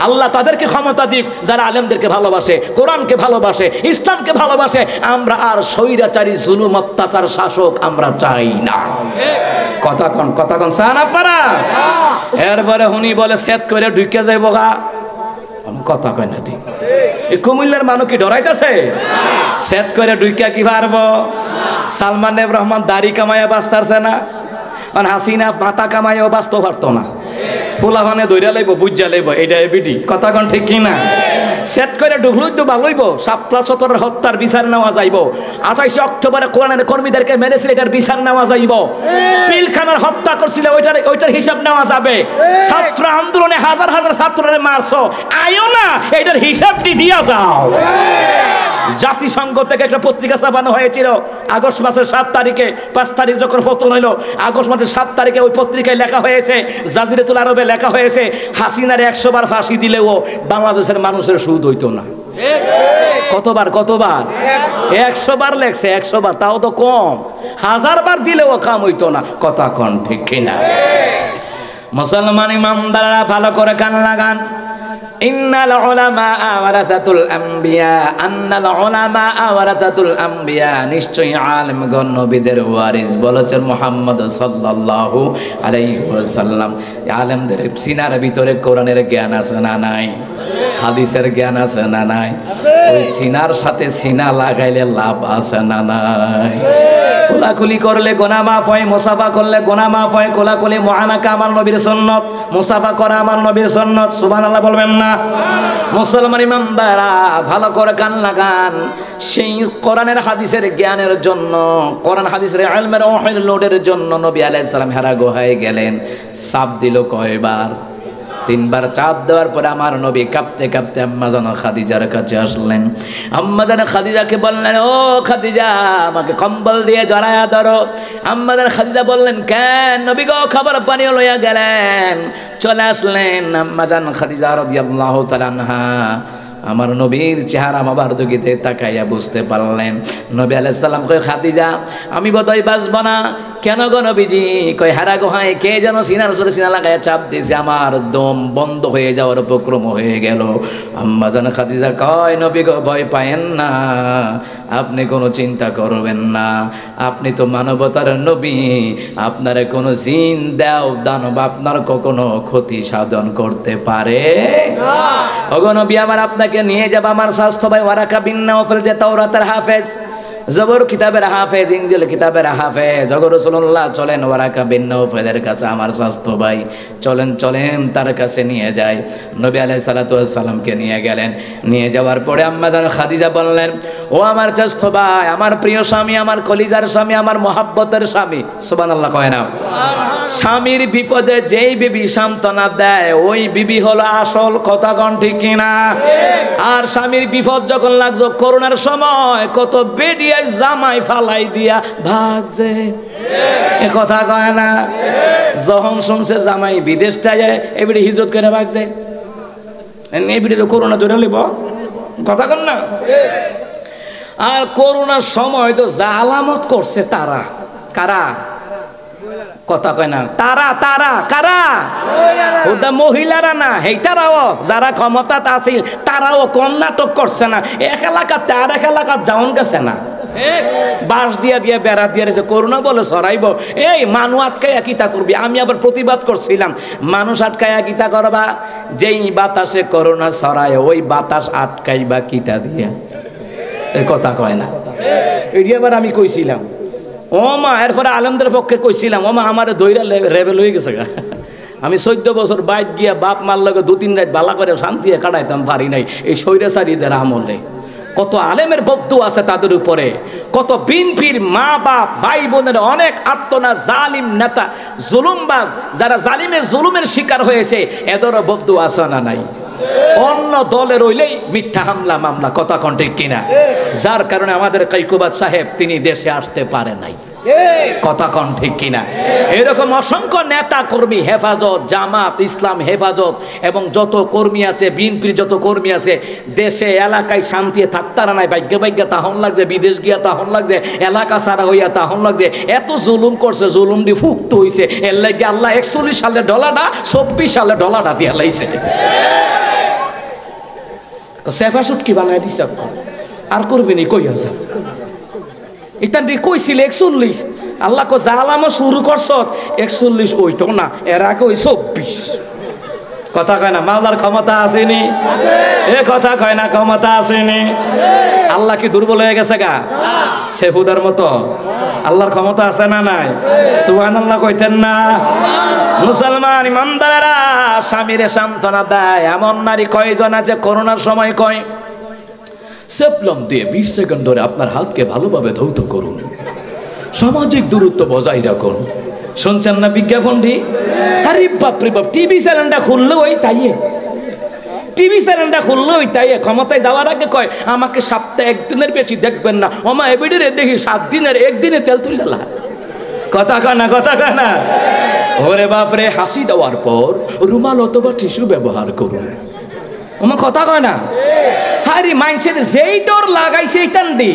আল্লাহ তাদেরকে ক্ষমতা দিক যারা আলেমদেরকে ভালোবাসে, কোরআনকে ভালোবাসে, ইসলামকে ভালোবাসে। আমরা আর স্বৈরাচারী জুলুম অত্যাচার শাসক আমরা চাই না। কথা কন চান আপনারা? এরপরে হুনি বলে সেট করে ঢুকে যাইব গা, কথা কয় না? ঠিক এই কুমিল্লার মানুষ কি ডরাইতেছে? সেট করে ঢুকে কি পারবো? সালমান রহমান দাড়ি কামাইয়া বাঁচতারছে না, আর হাসিনা মাথা কামাইয়াও বাঁচতে পারতো না। পোলা মানে দৈরা লাইব, বুঝা লাইব, এটা এবিডি, কথা কন ঠিক কিনা? সেট করে ঢুকলই তো ভালোইব। শাপলা চত্বরের হত্যার বিচার নেওয়া যাইব। 28 অক্টোবরে কোরআনের কর্মীদেরকে মেরেছিল, এটার বিচার নেওয়া যাইব। পিলখানার হত্যা করছিল, ওইটার হিসাব নেওয়া যাবে। ছাত্র আন্দোলনে হাজার হাজার ছাত্ররে মারছো, আয়ো না, এটার হিসাবটি দিয়া যাও। জাতিসংঘ থেকে একটা পত্রিকা ছাপানো হয়েছিল আগস্ট মাসের 7 তারিখে, 5 তারিখ যখন পতন হইল, আগস্ট মাসের 7 তারিখে ওই পত্রিকায় লেখা হয়েছে, জাজিরাতুল আরবে লেখা হয়েছে, হাসিনার 100 বার ফাঁসি দিলেও বাংলাদেশের মানুষের সুদ হইতো না। কতবার 100 বার লেখছে, 100 বার, তাও তো কম। 1000 বার দিলেও কাম হইতো না, কথা কন ঠিক কিনা? মুসলমান ইমানদাররা ভালো করে কান লাগান। ইন্নাল উলামা ওয়ারাসাতুল আম্বিয়া, আন্নাল উলামা ওয়ারাসাতুল আম্বিয়া, নিশ্চয়ই আলেমগণ নবীদের ওয়ারিস বলেছেন মুহাম্মদ সাল্লাল্লাহু আলাইহি ওয়াসাল্লাম। আলেমদের সিনার ভিতরে কোরআনের জ্ঞান আছে না নাই? হাদিসের জ্ঞান আছে না নাই? ওই সিনার সাথে সিনা লাগাইলে লাভ আছে না নাই? কোলাকুলি করলে গোনা মাফ হয়, মুসাফা করলে গোনা মাফ হয়। কোলাকুলি মুআনাকা আমার নবীর সুন্নাত, মুসাফা করা আমার নবীর সুন্নাত। সুবহানাল্লাহ বলবেন না? মুসলমান ইমানদাররা ভালো করে কান লাগান। সেই কোরআনের হাদিসের জ্ঞানের জন্য, কোরআন হাদিসের ইলমের ওহীর লোডের জন্য নবী আলাইহিস সালাম হেরা গুহায় গেলেন। চাপ দিল কয়বার? 3 বার চাপ দেওয়ার পরে আমার নবী কাঁপতে কাঁপতে আম্মা জান খাদিজার কাছে আসলেন। আম্মা জান খাদিজাকে বললেন, ও খাদিজা, আমাকে কম্বল দিয়ে জড়ায়া ধরো। আম্মা জান খাদিজা বললেন, কেন নবী গো? খাবার পানি লইয়া গেলেন, চলে আসলেন। আম্মা জান খাদিজা রাদিয়াল্লাহু তাআলা আনহা আমার নবীর চেহারা মোবারকতে তাকাইয়া বুঝতে পারলেন। নবী আলাইহিস সালাম কয়, খাদিজা আমি বোধহয় বাঁচব না। কেন গো নবীজি? কয়, হারা গোহায় কে যেন সিনার সাথে সিনা লাগাইয়া চাপ দিয়েছে, আমার দম বন্ধ হয়ে যাওয়ার উপক্রম হয়ে গেল। আম্মা জান খাদিজা কয়, নবী গো ভয় পায়েন না, আপনি কোনো চিন্তা করবেন না, আপনি তো মানবতার নবী, আপনার কোনো জিন দেও দানব আপনার কখনো ক্ষতি সাধন করতে পারে না। ওগো নবী আমার, আপনাকে নিয়ে যাব আমার স্বাস্থ্য ভাই ওয়ারাকা বিন নাওফল, যে তাওরাতের হাফেজ, জবর কিতাবের হাফেজ, ইনজিল কিতাবের হাফেজ। ওগো রাসূলুল্লাহ চলেন ওয়ারাকা বিন নাওফলের কাছে, আমার স্বাস্থ্য ভাই, চলেন তার কাছে নিয়ে যাই। নবী আলাইহিস সালাতু ওয়াস সালামকে নিয়ে গেলেন। নিয়ে যাওয়ার পরে আম্মা জান খাদিজা বললেন, ও আমার স্বাস্থ্য ভাই, আমার প্রিয় স্বামী, আমার কলিজার স্বামী, আমার মহাব্বতের স্বামী। সুবহানাল্লাহ কয় না? স্বামীর বিপদে যেই বিবি সান্ত্বনা দেয় ওই বিবি হলো আসল, কথা কন ঠিক কিনা? আর স্বামীর বিপদ যখন লাগছে করোনার সময়, কত বেডিয়া জামাই ফালাই দিয়া ভাগছে, এ কথা কয় না? যখন শুনছে জামাই বিদেশ থেকে এবারে হিজরত করে ভাগছে, এই ভিডিও করোনা ধরে লিব কথা কন না। আর করোনার সময় তো যা আলামত করছে তারা কারা কথা কয় না, তারা তারা কারা ওটা মহিলারা না, এই তারাও যারা ক্ষমতাতে আছে তারাও কম নাটক করছে না। এক এলাকাতে আর এক এলাকার যাওন গেছে না, বাঁশ দিয়া দিয়ে বেড়া দিয়ে রেছে করোনা বলে সরাইব। এই মানুষ আটকাইয়া কিতা করবি? আমি আবার প্রতিবাদ করছিলাম, মানুষ আটকাইয়া কিতা করবা? যেই বাতাসে করোনা সরায় ওই বাতাস আটকাইবা কিতা দিয়া? এই কথা কয় না। এই আবার আমি কইছিলাম ও মা, এরপরে আলেমদের পক্ষে কইছিলাম ও মা আমার দইরা রেবেল হয়ে গেছে গা। আমি 14 বছর বাইক গিয়া বাপ মার লগে 2-3 রাত বালা করে শান্তি কাটাইতাম পারি নাই এই স্বৈরাচারীদের আমলে। কত আলেমের বক্তব্য আছে তাদের উপরে, কত বিনফির মা বাপ ভাই বোনের অনেক আত্মনা জালিম নেতা জুলুমবাজ যারা জালিমের জুলুমের শিকার হয়েছে এদেরও বক্তব্য আছে না নাই? অন্য দলের হইলেই মিথ্যা হামলা মামলা কথা কণ্ঠে কিনা, যার কারণে আমাদের কাইকুবাদ সাহেব তিনি দেশে আসতে পারে নাই কথা কন ঠিক কিনা। এরকম অসংখ্য নেতা কর্মী হেফাজত জামাত ইসলাম হেফাজত এবং যত কর্মী আছে বিএনপির যত কর্মী আছে দেশে এলাকায় শান্তি থাকতারা নাই, ভাগ্যে ভাগ্যে তাহন লাগছে, বিদেশ গিয়া তাহন লাগছে, এলাকা সারা হইয়া তাহন লাগছে। এত জুলুম করছে, জুলুম দিয়ে ফুক্ত হইছে, এর লাগে আল্লাহ 41 সালে ডলারটা 24 সালে ডলারটা দিয়া লাইছে। সেফা সুটকি বানাই দিছে আর করবি নি কই আছে ইতান দিয়ে কইছিল 41, আল্লাহ কো জালামও শুরু করছ 41 ওইতো না, এর আগে ওই 24। কথা কয় না মাওলার ক্ষমতা আসেনি? এ কথা কয় না ক্ষমতা আসেনি? আল্লাহ কি দুর্বল হয়ে গেছে গা সেফুদার মতো? আল্লাহর ক্ষমতা আছে না নাই? সুবহানাল্লাহ কইতেন না? মুসলমান ইমানদারেরা স্বামীরে সান্ত্বনা দেয় এমন নারী কয়জন আছে করোনার সময় কয় সেপ্লম দিয়ে 20 সেকেন্ড ধরে আপনার হাতকে ভালোভাবে ধৌত করুন, সামাজিক দূরত্ব বজায় রাখুন। শুনছেন না বিজ্ঞাপনটি? আরে বাপরে বাপ, টিভি চ্যানেলটা খুললো ওই তাইয়ে, টিভি চ্যানেলটা খুললো ওই তাইয়ে ক্ষমতায় যাওয়ার আগে কয় আমাকে সপ্তাহে 1 দিনের বেশি দেখবেন না, ওমা এবিডিরে দেখি 7 দিনের 1 দিনে তেল তুললা। কথা কয় না কথা কয় না? ওরে বাপরে, হাসি দেওয়ার পর রুমাল অথবা টিস্যু ব্যবহার করুন। ওমা কথা কয় না? আরে মাইন্ডসেট যেই ডর লাগাইছে এইটান্ডি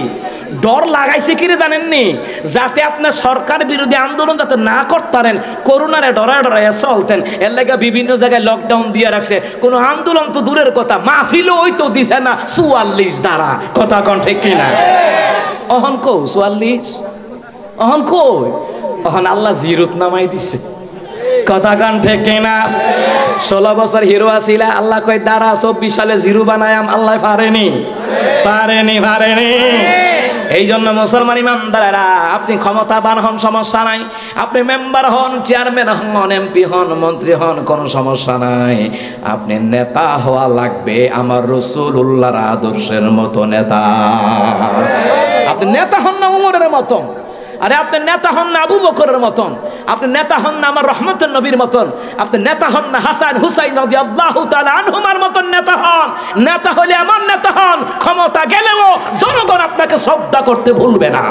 ডর লাগাইছে কিরে জানেননি? যাতে আপনার সরকার বিরোধী আন্দোলন যাতে না করতে পারেন, করোনারে ডরায় ডরাইয়া চলতেন, এর লাগে বিভিন্ন জায়গায় লকডাউন দিয়ে রাখছে। কোনো আন্দোলন তো দূরের কথা, মাহফিলও ওই তো দিছে না 44 দ্বারা। কথা কন ঠিক কিনা? অহন কো 44, অহন কই? অহন আল্লাহ জিরুত নামাই দিছে। কথা কান ঠিক কিনা? 16 বছর হিরো আসিলা, আল্লাহ কয় দাঁড়া 24 সালে জিরো বানায়াম। আল্লাহ পারেনি পারেনি পারেনি। এই জন্য মুসলমান ইমানদারেরা আপনি ক্ষমতাবান হন সমস্যা নাই, আপনি মেম্বার হন, চেয়ারম্যান হন, এমপি হন, মন্ত্রী হন, কোনো সমস্যা নাই। আপনি নেতা হওয়া লাগবে আমার রাসূলুল্লাহর আদর্শের মতো নেতা। আপনি নেতা হন না উমরের মতন, আরে আপনি নেতা হন না আবু বকরের মতন, আপনি নেতা হন না আমার রহমতের নবীর মতন, আপনি নেতা হন না হাসান হুসাইন রাদিয়াল্লাহু তাআলা আনহুমার মতন নেতা হন। নেতা হলে এমন নেতা হন ক্ষমতা গেলেও জনগণ আপনাকে শ্রদ্ধা করতে ভুলবে না।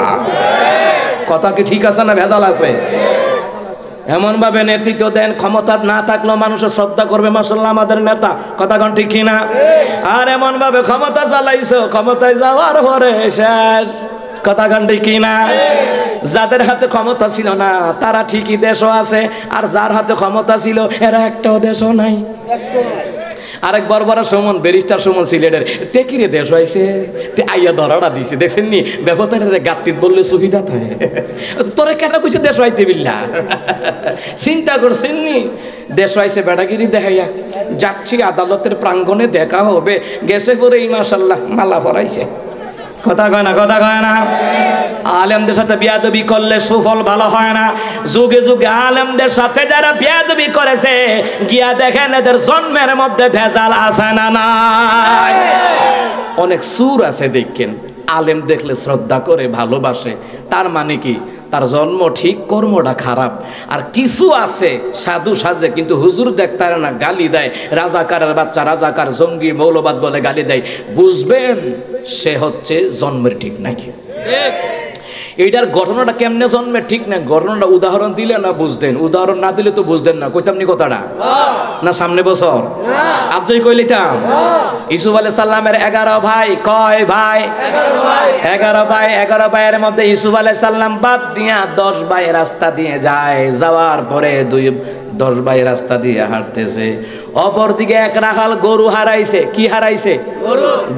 কথা কি ঠিক আছে না ভেজাল আছে? এমন ভাবে নেতৃত্ব দেন ক্ষমতা না থাকলেও মানুষের শ্রদ্ধা করবে। মাশাআল্লাহ আমাদের নেতা, কথা কোন ঠিক কিনা? আর এমন ভাবে ক্ষমতা চালাইছো, ক্ষমতায় যাওয়ার পরে শেষ। কথা কোন ঠিক কিনা? যাদের হাতে ক্ষমতা ছিল না তারা ঠিকই দেশও আছে, আর যার হাতে ক্ষমতা ছিল এরা একটাও দেশও নাই। আরেক বড় সুমন ব্যারিস্টার সুমন সিলেটের তেকিরে দেশ হয়েছে তে আইয়া ধরাটা দিছে, দেখছেন নি ব্যবতারের গাত্তিত বললে সুবিধা থাকে। তোরে কেটা কইছে দেশ হইতে বিল্লা, চিন্তা করছেন নি? দেশ হয়েছে বেড়াগিরি দেখাইয়া যাচ্ছি আদালতের প্রাঙ্গণে দেখা হবে, গেছে পরে মাশাআল্লাহ মালা পরাইছে। কথা কয় না কথা কয় না? আলেমদের সাথে বিয়াদবি করলে সুফল ভালো হয় না। যুগে যুগে আলেমদের সাথে যারা বিয়াদবি করেছে গিয়া দেখেন এদের জন্মের মধ্যে ভেজাল আছে না নাই? অনেক সুর আছে দেখেন, আলেম দেখলে শ্রদ্ধা করে ভালোবাসে, তার মানে কি তার জন্ম ঠিক কর্মটা খারাপ। আর কিছু আছে সাধু সাজে কিন্তু হুজুর দেখতে না, গালি দেয়, রাজাকারের বাচ্চা রাজাকার জঙ্গি মৌলবাদ বলে গালি দেয়, বুঝবেন সে হচ্ছে জন্মের ঠিক নাই। এইটার ঘটনাটা কেমনে জন্মে ঠিক না, ঘটনাটা উদাহরণ দিলে না বুঝতেন, উদাহরণ না দিলে তো বুঝতেন না। কইতাম নি কথাটা না? সামনে বছর আপজয় কইলিতাম। ইউসুফ আলাইহিস সালামের 11 ভাই, কয় ভাই? 11 ভাই। 11 ভাইয়ের মধ্যে ইউসুফ আলাইহিস সালাম বাদ দিয়া 10 ভাই রাস্তা দিয়ে যায়। যাওয়ার পরে 10 ভাই রাস্তা দিয়ে হাঁটতেছে। অপরদিকে এক রাখাল গরু হারাইছে। কি হারাইছে?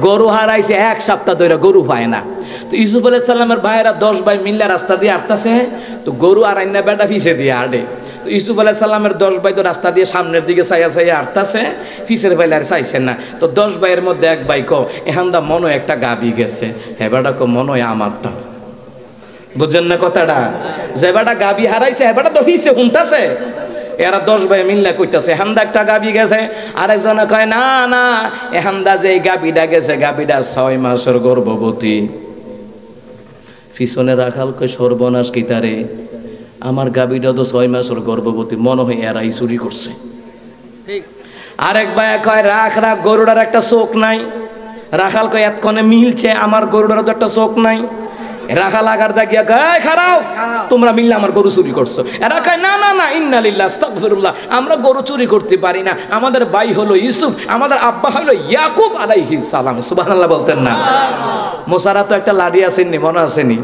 গরু হারাইছে। 1 সপ্তাহ ধরে গরু পায় না। তো ইউসুফ আলাইহিস সালামের ভাইরা 10 ভাই মিলে রাস্তা দিয়ে হাঁটতেছে। তো গরু আর আইনা বেটা পিছে দিয়ে হাঁটে। তো ইউসুফ আলাইহিস সালামের 10 ভাই তো রাস্তা দিয়ে সামনের দিকে চাইয়া চাইয়া হাঁটতেছে, পিছের ভাই আর চাইছেন না। তো 10 ভাইয়ের মধ্যে এক ভাই কো, এখানটা মনে হয় একটা গাবি গেছে। হ্যাঁ বেটা কো, মনে হয় আমারটা। বুঝছেন না কথাটা? যে বেটা গাবি হারাইছে, হ্যাঁ বেটা তো পিছে শুনতেছে। এরা 10 ভাই মিল্লা কইতাছে হান্দা একটা গাবি গেছে। আরেকজনে কয় না না, এহান্দা যে গাবিটা গেছে, গাবিটা 6 মাসের গর্ভবতী। পিছনে রাখাল কই, সর্বনাশ কি তারে, আমার গাবিটা তো 6 মাসের গর্ভবতী, মনে হয় এরাই চুরি করছে। আরেক ভাই কয় রাখ রাখ, গরুটার একটা চোখ নাই। রাখাল কয় এতক্ষণে মিলছে, আমার গরুটার তো একটা চোখ নাই। রাখাল আগার দেখিয়া কয় খারাও, তোমরা মিললে আমার গরু চুরি করছো। এরা কয় না না না, ইন্না লিল্লাহ আস্তাগফিরুল্লাহ, আমরা গরু চুরি করতে পারি না। আমাদের ভাই হলো ইউসুফ, আমাদের আব্বা হলো ইয়াকুব আলাইহিস সালাম। সুবহানাল্লাহ বলতেন না? মোসারা তো একটা লাঠি আসেননি, মনে আসেনি?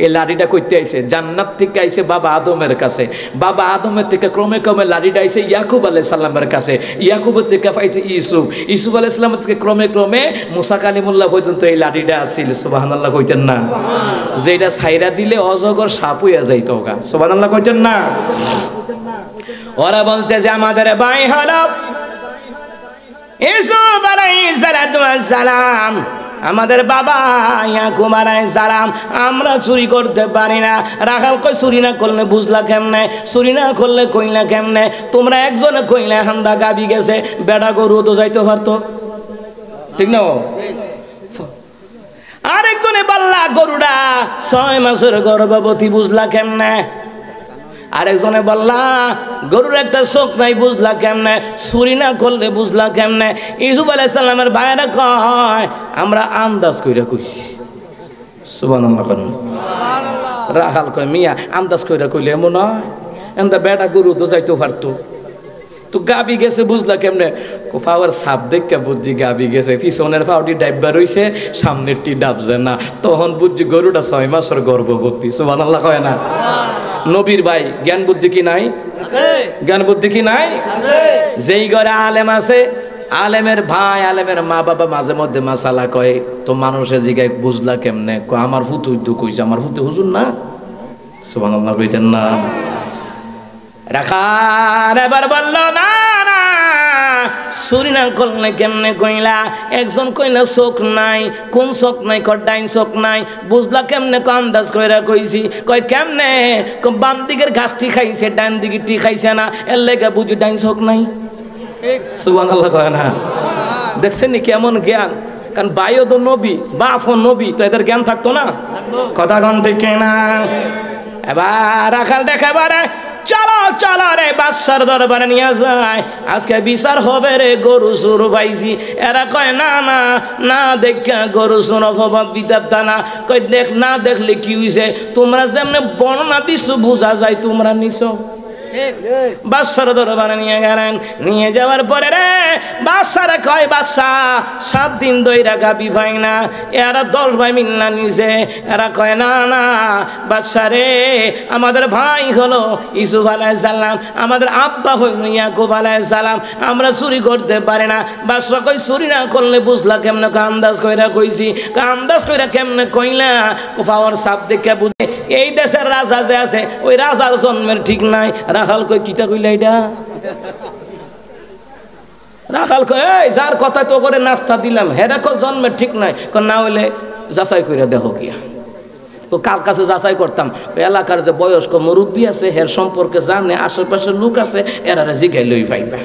এই লাঠিটা কইতে আইছে জান্নাত থেকে, আইছে বাবা আদমের কাছে। বাবা আদমের থেকে ক্রমে ক্রমে লাঠিটা আইছে ইয়াকুব আলাইহিস সালামের কাছে। ইয়াকুবের থেকে পাইছে ইউসুফ। ইউসুফ আলাইহিস সালামের থেকে ক্রমে ক্রমে মুসা কালিমুল্লাহ পর্যন্ত এই লাঠিটা আসছিল। সুবহানাল্লাহ কইতেন না? যেটা ছাইরা দিলে অজগর সাপ হইয়া যাইতো গা। সুবহানাল্লাহ কইতেন না? ওরা বলতে যে আমাদের ভাই হলো ইউসুফ আলাইহিস সালাম, আমাদের বাবা ইয়াকুব আলাইহিস সালাম, আমরা চুরি করতে পারি না। রাখাল কই চুরি না করলে বুঝলা কেমনে, চুরি না করলে কইলা কেমনে? তোমরা একজনে কইলে হান্দা গাবি গেছে, বেটা গরু তো যাইতে পারতো, ঠিক না? আরেকজনে বললা গরুটা 6 মাসের গর্ভবতী, বুঝলা কেমনে? আরেকজনে বললা গরুর একটা চোখ নাই, বুঝলা কেমনে? চুরি না করলে বুঝলা কেমনে? ইউসুফ আলাইহিস সালামের ভাইরা কয় আমরা আন্দাজ কইরা কইছি। সুবহানাল্লাহ। রাখাল কয় মিয়া আন্দাজ কইরা কইলে এমন হয়, এমন বেটা গরু তো যাইতে পারতো। তো গাবি গেছে বুঝলা কেমনে? পাওয়ার সাপ দেখে বুঝছি গাবি গেছে। পিছনের পাউটি ডাইবা রইছে, সামনেরটি ডাবছে না, তখন বুঝছি গরুটা 6 মাসের গর্ভবতী। সুবহানাল্লাহ কয় না? নবীর ভাই জ্ঞান বুদ্ধি কি নাই? জ্ঞান বুদ্ধি কি নাই? যেই ঘরে আলেম আছে, আলেমের ভাই, আলেমের মা বাবা মাঝে মধ্যে মাসালা কয়, তো মানুষের জিগায় বুঝলা কেমনে? আমার ফুতু কইছে, আমার ফুতু হুজুর না। সুবহানাল্লাহ কইতেন না? রাখার এবার বলল না না, চুরি না করলে কেমনে কইলা? একজন কইলা চোখ নাই। কোন চোখ নাই? ডাইন চোখ নাই। বুঝলা কেমনে? আন্দাজ কইরা কইছি। কয় কেমনে? বাম দিকের ঘাসটি খাইছে, ডাইন দিকেরটি খাইছে না, এর লেগে বুঝি ডাইন চোখ নাই। সুবহানাল্লাহ কয় না? দেখছেন নি কেমন জ্ঞান? কারণ ভাইও তো নবী, বাপও নবী, তো এদের জ্ঞান থাকতো না? কথা কন ঠিক না? এবার রাখাল দেখে বারে, চলো চলো রে বাদশার দরবারে নিয়ে যায়, আজকে বিচার হবে রে, গরু চুর পাইছি। এরা কয় না না না, দেখা গরু চুর হবার বিচার তা না। কই দেখ, না দেখলে কি হইছে? তোমরা যেমনে বর্ণনা দিছো বোঝা যায় তোমরা নিছো। বাদশার দরবারে নিয়ে গেলেন। নিয়ে যাওয়ার পরে রে বাদশারে কয়, বাদশা 7 দিন ধইরা গাবি পাই না। এরা 10 ভাই মিল্লা নিছে। এরা কয় না না বাদশা রে, আমাদের ভাই হলো ইউসুফ আলাইহিস সালাম, আমাদের আব্বা হইল ইয়াকুব আলাইহিস সালাম, আমরা চুরি করতে পারি না। বাদশা কই চুরি না করলে বুঝলা কেমনে? আন্দাজ কইরা কইছি। আন্দাজ কইরা কেমনে কইলা? পাওয়ার সাপ দেখে বুঝে এই দেশের রাজা যে আছে, ওই রাজার জন্মের ঠিক নাই। রাখাল কই কিতা কইলা এটা? রাখাল কই এই যার কথা তো করে নাস্তা দিলাম, হেরা কো জন্মের ঠিক নাই। না হইলে যাচাই কইরা দেখো গিয়া। তো কার কাছে যাচাই করতাম? এলাকার যে বয়স্ক মুরব্বী আছে, হের সম্পর্কে জানে, আশেপাশের লোক আছে, এরারে জিগাই লই পাইবা।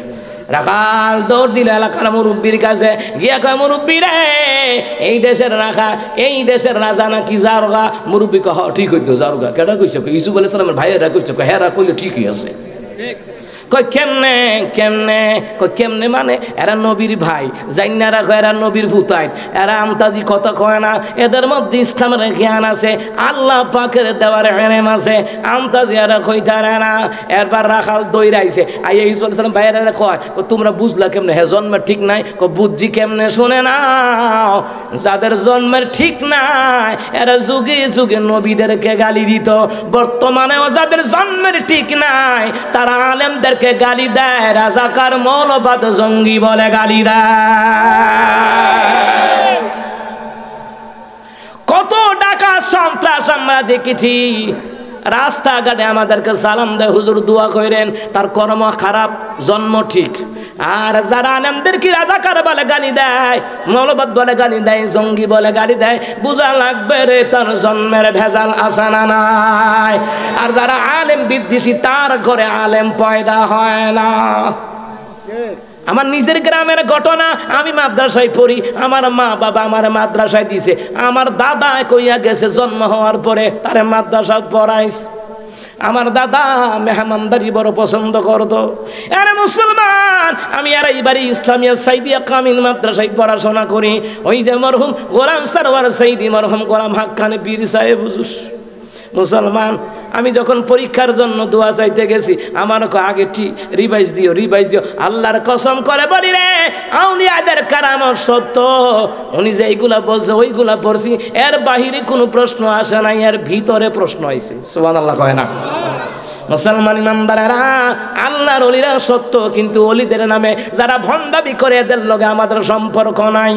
রাখাল দৌড় দিল এলাকার মুরব্বীর কাছে, গিয়া কয় মুরব্বী রে, এই দেশের রাখা, এই দেশের রাজা নাকি জারগা? মুরব্বী কহ ঠিক হইতো জারগা। কেটা কইছে? ইউসুফ আলাইহিস সালামের ভাইয়েরা কইছে। হেরা কইলে ঠিকই আছে। কই কেমনে কেমনে, কই কেমনে মানে এরা নবীর ভাই, জাইনা রাখো এরা নবীর ভূতাই, এরা আমতাজি কথা কয় না, এদের মধ্যে ইসলামের জ্ঞান আছে, আল্লাহ পাকের দেওয়ার এলেম আছে, আমতাজি এরা কইতারে না। এরপর রাখাল দইরাইছে আই এই চলছিলাম বাইরে কয় তোমরা বুঝলা কেমনে, হে জন্মের ঠিক নাই, বুঝছি কেমনে শুনে নাও, যাদের জন্মের ঠিক নাই এরা যুগে যুগে নবীদেরকে গালি দিত, বর্তমানেও যাদের জন্মের ঠিক নাই তারা আলেমদেরকে গালি দেয়, রাজাকার মৌলবাদ জঙ্গি বলে গালি দেয়। কত টাকা সন্ত্রাস আমরা দেখেছি, রাস্তাঘাটে আমাদেরকে সালাম দেয়, হুজুর দোয়া করেন, তার কর্ম খারাপ, জন্ম ঠিক। আর যারা আলেমদেরকে রাজাকার বলে গালি দেয়, মৌলবাদ বলে গালি দেয়, জঙ্গি বলে গালি দেয়, বুঝা লাগবে রে তার জন্মের ভেজাল আছে না নাই। আর যারা আলেম বিদ্বেষী তার ঘরে আলেম পয়দা হয় না। আমার নিজের গ্রামের ঘটনা, আমি মাদ্রাসায় পড়ি, আমার মা বাবা আমার মাদ্রাসায় দিছে, আমার দাদা কইয়া গেছে জন্ম হওয়ার পরে তারে মাদ্রাসা পড়াইছে। আমার দাদা মেহমানদারি বড় পছন্দ করতো। আরে মুসলমান, আমি আর এইবারে ইসলামিয়া সাইদিয়া কামিল মাদ্রাসায় পড়াশোনা করি। ওই যে মরহুম গোলাম সারওয়ার সাইদি, মরহুম গোলাম হাক্কানি পীর সাহেব হুজুর। মুসলমান, আমি যখন পরীক্ষার জন্য দোয়া চাইতে গেছি, আমার আগে রিভাইজ দিও, রিভাইজ দিও। আল্লাহর কসম করে বলি রে, আউলিয়াদের কারামত সত্য, উনি যে এইগুলা বলছে ওইগুলা পড়ছি, এর বাহিরে কোনো প্রশ্ন আসে নাই, এর ভিতরে প্রশ্ন আইছে। সুবহানাল্লাহ কয় না? মুসলমান ইমানদারেরা, আল্লাহর ওলিরা সত্য, কিন্তু ওলিদের নামে যারা ভণ্ডামি করে এদের লগে আমাদের সম্পর্ক নাই।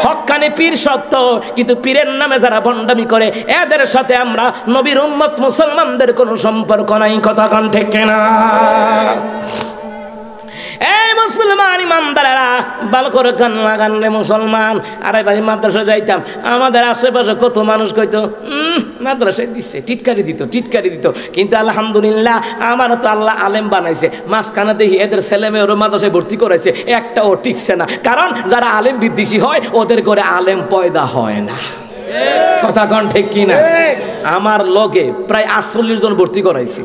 হক্কানি পীর সত্য, কিন্তু পীরের নামে যারা ভণ্ডামি করে এদের সাথে আমরা নবীর উম্মত মুসলমানদের কোনো সম্পর্ক নাই। কথা কোন ঠিক কিনা? এই মুসলমান ইমানদারেরা, ভালো করে কান লাগান রে মুসলমান। আর এবার মাদ্রাসা যাইতাম, আমাদের আশেপাশে কত মানুষ কইতো মাদ্রাসায় দিচ্ছে, টিটকারি দিত, টিটকারি দিত। কিন্তু আলহামদুলিল্লাহ আমার তো আল্লাহ আলেম বানাইছে, মাঝখানে দেখি এদের ছেলে মেয়েরও মাদ্রাসায় ভর্তি করাইছে, একটাও টিকছে না। কারণ যারা আলেম বিদ্বেষী হয় ওদের করে আলেম পয়দা হয় না। কথা কোন ঠিক কিনা? আমার লগে প্রায় 48 জন ভর্তি করাইছি,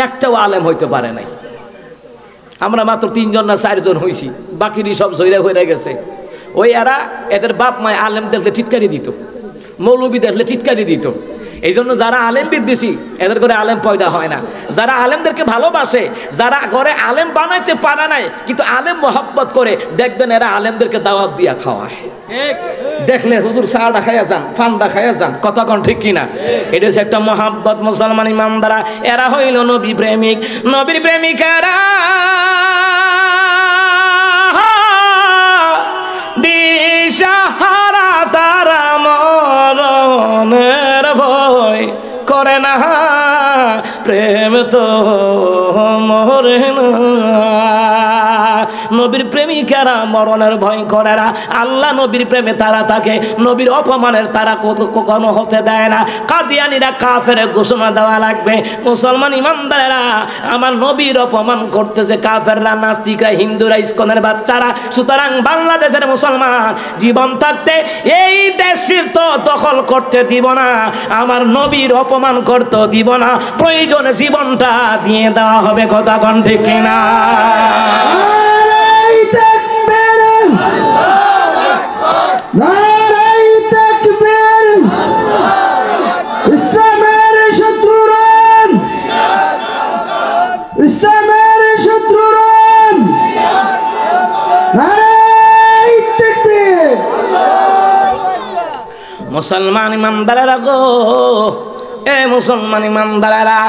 একটাও আলেম হইতে পারে নাই। আমরা মাত্র 3 জন না 4 জন হইছি, বাকিরই সব জয়রা হয়ে গেছে। ওই এরা এদের বাপ মায় আলেম দেখলে টিটকারি দিত, মৌলবী দেখলে টিটকারি দিত। এই জন্য যারা আলেম বিদ্বেষী এদের করে আলেম পয়দা হয় না। যারা আলেমদেরকে ভালোবাসে, যারা ঘরে আলেম বানাইতে পারে নাই কিন্তু আলেম মহব্বত করে, দেখবেন এরা আলেমদেরকে দাওয়াত দিয়া খাওয়ায়। দেখলে হুজুর চাটা খাইয়া যান, ফান্ডা খাইয়া যান। কথা কোন ঠিক কিনা? এটা হচ্ছে একটা মহব্বত। মুসলমান ইমানদারা, এরা হইল নবী প্রেমিক, নবীর প্রেমিকারা। দিশাহারা তারা মরণের ভয় করে না, প্রেম তো মরে না। নবীর প্রেমিকেরা মরণের ভয় করে না, আল্লাহ নবীর প্রেমে তারা থাকে, নবীর অপমানের তারা কখনো হতে দেয় না। কাদিয়ানীরা কাফের ঘোষণা দেওয়া লাগবে। মুসলমান ইমানদারেরা, আমার নবীর অপমান করতেছে কাফেররা, নাস্তিকরা, হিন্দুরা, ইস্কনের বাচ্চারা। সুতরাং বাংলাদেশের মুসলমান জীবন থাকতে এই দেশের তো দখল করতে দিব না, আমার নবীর অপমান করতে দিব না, প্রয়োজনে জীবনটা দিয়ে দেওয়া হবে। কথা কোন ঠিক কিনা? ইসলামের শত্রুরান, ইসলামের শত্রুরান, মুসলমান ইমানদারেরা গো, এ মুসলমান ইমানদারেরা,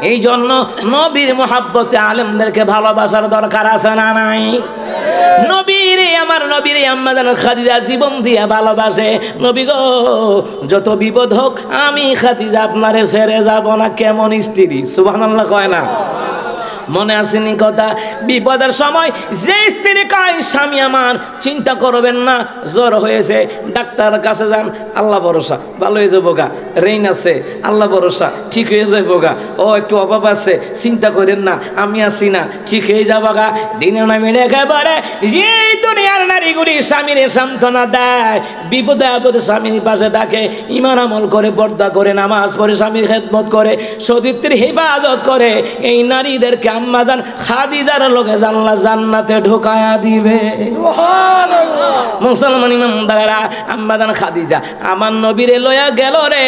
এই জন্য নবীর মহব্বতে আলেমদেরকে ভালোবাসার দরকার আছে না নাই? নবীরে, আমার নবীরে আম্মা জান খাদিজা জীবন দিয়া ভালোবাসে। নবী গো, যত বিপদ হোক আমি খাদিজা আপনারে ছেড়ে যাব না। কেমন স্ত্রী! সুবহানাল্লাহ কয় না? মনে আসেনি কথা? বিপদের সময় যে স্ত্রী কয় স্বামী আমার চিন্তা করবেন না, জ্বর হয়েছে ডাক্তারের কাছে যান, আল্লাহ ভরসা ভালো হয়ে যাবো গা, রেইন আছে আল্লাহ ভরসা ঠিক হয়ে যাবো গা, ও একটু অভাব আছে চিন্তা করেন না, আমি আছি না ঠিক হয়ে যাবো গা। দিনে নামি একেবারে যে দুনিয়ার নারীগুলি স্বামীর সান্ত্বনা দেয়, বিপদে আপদে স্বামীর পাশে ডাকে, ইমান আমল করে, পর্দা করে, নামাজ পড়ে, স্বামীর খেদমত করে, সতীত্বের হেফাজত করে, এই নারীদেরকে আম্মা জান খাদিজার লগে জান্নাতে ঢোকায়া দিবে। মুসলমান ইমানদারেরা, আম্মা জান খাদিজা আমার নবীরে লয়া গেল রে,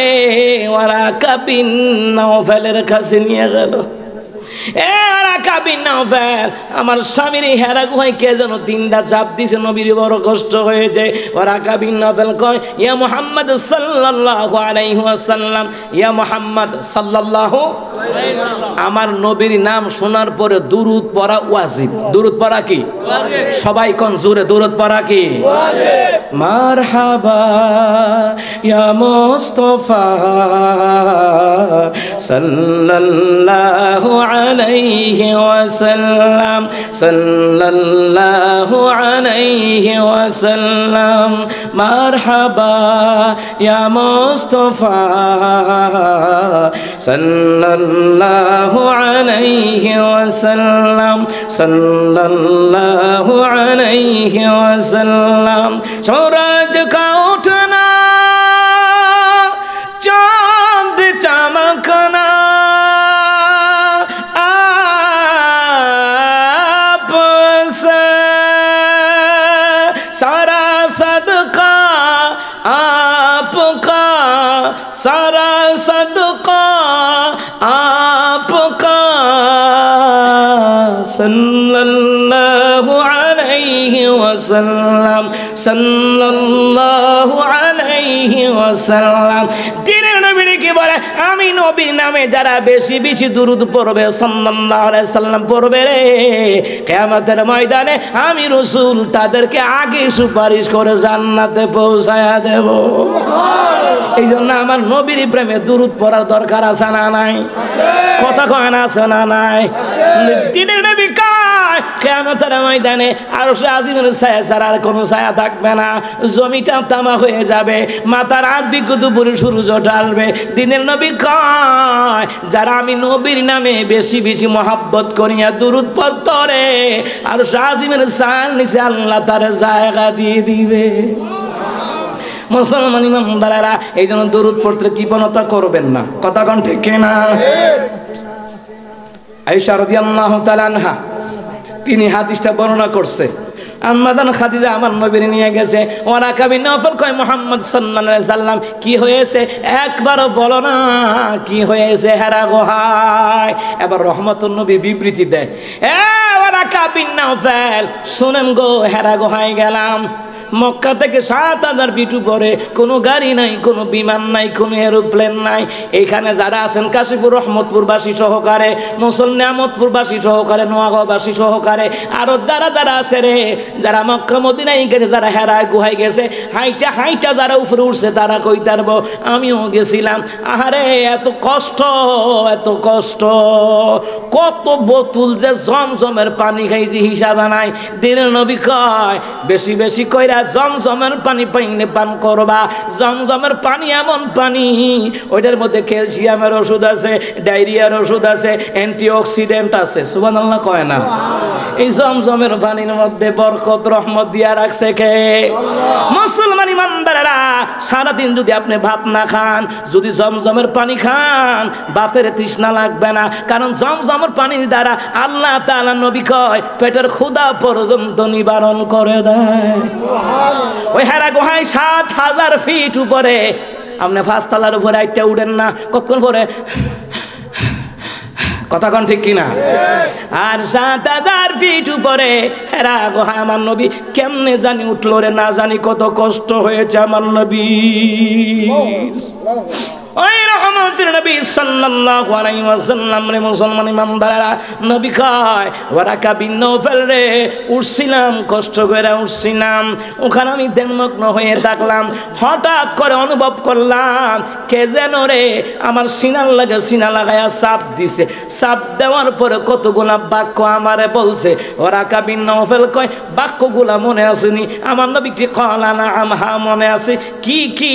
ওয়ারাকা বিন নাওফালের কাছে নিয়ে গেল। আমার স্বামীর হেরা গুহায় কে যেন 3টা চাপ দিছে, নবীর বড় কষ্ট হয়েছে। ওরা কাবিন নফেল কয়, ইয়া মুহাম্মদ সাল্লাল্লাহু আলাইহি ওয়াসাল্লাম, ইয়া মুহাম্মদ সাল্লাল্লাহু আলাইহি ওয়াসাল্লাম। আমার নবীর নাম শোনার পরে দুরূদ পড়া ওয়াজিব। দুরূদ পড়া কি ওয়াজিব? সবাই কোন জোরে দুরূদ পড়া কি ওয়াজিব? মারহাবা ইয়া মুস্তাফা সাল্লাল্লাহু আলাইহি ওয়াসাল্লাম, সাল্লাল্লাহু আলাইহি ওয়াসাল্লাম। মারহাবা ইয়া মুস্তাফা সাল্লাল্লাহু আলাইহি ওয়াসাল্লাম, সাল্লাল্লাহু আলাইহি ওয়াসাল্লাম। सूरज का उठना, चांद चमकना, आप से सारा सदका आपका, सारा सदका आपका, सल्लल्लाहु अलैहि वसल्लम, সাল্লাল্লাহু আলাইহি ওয়াসাল্লাম। দিনের নবীর কি বলে, আমি নবীর নামে যারা বেশি বেশি দুরূদ পড়বে সাল্লাল্লাহু আলাইহি সাল্লাম পড়বে রে, কিয়ামতের ময়দানে আমি রাসূল তাদেরকে আগে সুপারিশ করে জান্নাতে পৌঁছায়া দেব। এই জন্য আমার নবীর প্রেমে দুরূদ পড়ার দরকার আছে না নাই? কথা কয় না, আছে না নাই? দিনের নবী কয় কিয়ামতের ময়দানে আরশে আজিমের ছায়া ছাড়া আর কোনো ছায়া থাকবে না, জমিটা তামা হয়ে যাবে, মাথার হাত বিকুত উপরে সূর্য ঢালবে। দিনের নবী কয় যারা আমি নবীর নামে বেশি বেশি মহব্বত করিয়া দুরূদ পড়তো রে, আরশে আজিমের ছায়ার নিচে আল্লাহ তার জায়গা দিয়ে দিবে। মুসলমান ইমানদারেরা, এই জন্য দুরূদ পড়তে কৃপণতা করবেন না। কথা কোন ঠিক না? আয়েশা রাদিয়াল্লাহু তাআলা আনহা তিনি হাদিসটা বর্ণনা করছে। আম্মা জান খাদিজা আমার নবীর নিয়ে গেছে, ওরা কাবিন নফল কয় মুহাম্মদ সাল্লাল্লাহু আলাইহি সাল্লাম কি হয়েছে একবারও বলো না, কি হয়েছে হেরা গুহায়। এবার রহমতুন নবী বিবৃতি দেয়, ওরা কাবিন নফল শুনেন গো, হেরা গুহায় গেলাম, মক্কা থেকে ৭,০০০ ফিট উপরে, কোনো গাড়ি নাই, কোনো বিমান নাই, কোনো এরোপ্লেন নাই। এখানে যারা আছেন কাশীপুর রহমতপুরবাসী সহকারে, মুসল নিয়ামতপুরবাসী সহকারে, নোয়াগাঁওবাসী সহকারে, আরো যারা যারা আছে রে, যারা মক্কা মদিনায় গেছে, যারা হেরায় গুহায় গেছে, হাইটা হাইটা যারা উপরে উঠছে তারা কই তারবো, আমিও গেছিলাম। আহারে এত কষ্ট, এত কষ্ট, কত বোতল যে জমজমের পানি খাইছি হিসাব নাই। দিনের নবী কয় বেশি বেশি কইরা জমজমের পানি পাইলে পান করবা। জমজমের পানি এমন পানি, ওইটার মধ্যে ক্যালসিয়ামের ওষুধ আছে, ডায়রিয়ার ওষুধ আছে, অ্যান্টিঅক্সিডেন্ট আছে। সুবহানাল্লাহ কয় না? এই জমজমের পানির মধ্যে বরকত রহমত দিয়া রাখছে কে? মুসলমান ইমানদারেরা, সারাদিন যদি আপনি ভাত না খান, যদি জমজমের পানি খান, ভাতের তৃষ্ণা লাগবে না, কারণ জমজমের পানির দ্বারা আল্লাহ তাআলা নবী কয় পেটের ক্ষুধা পর্যন্ত নিবারণ করে দেয়। ওই হেরা গুহায় ৭,০০০ ফিট উপরে, আপনি ৫ তলার উপরে আইটা উঠেন না, কতক্ষণ পরে কথা কোন ঠিক কিনা? আর ৭,০০০ ফিট উপরে হেরা গুহায় আমার নবী কেমনে জানি উঠলো রে, না জানি কত কষ্ট হয়েছে আমার নবী। ওই রহমতের নবী সাল্লাল্লাহু আলাইহি ওয়াসাল্লাম রে মুসলমান ইমানদারেরা, নবী কয় ওয়ারাকা বিন নওফাল রে, উঠছিলাম, কষ্ট করে উঠছিলাম, ওখানে আমি ধ্যানমগ্ন হয়ে থাকলাম, হঠাৎ করে অনুভব করলাম কে যেন রে আমার সিনার লাগে সিনা লাগায়া চাপ দিছে। চাপ দেওয়ার পরে কতগুলা বাক্য আমারে বলছে। ওয়ারাকা বিন নওফাল কয় বাক্যগুলা মনে আসেনি? আমার নবী কি কলা না আমহা মনে আছে। কি কি?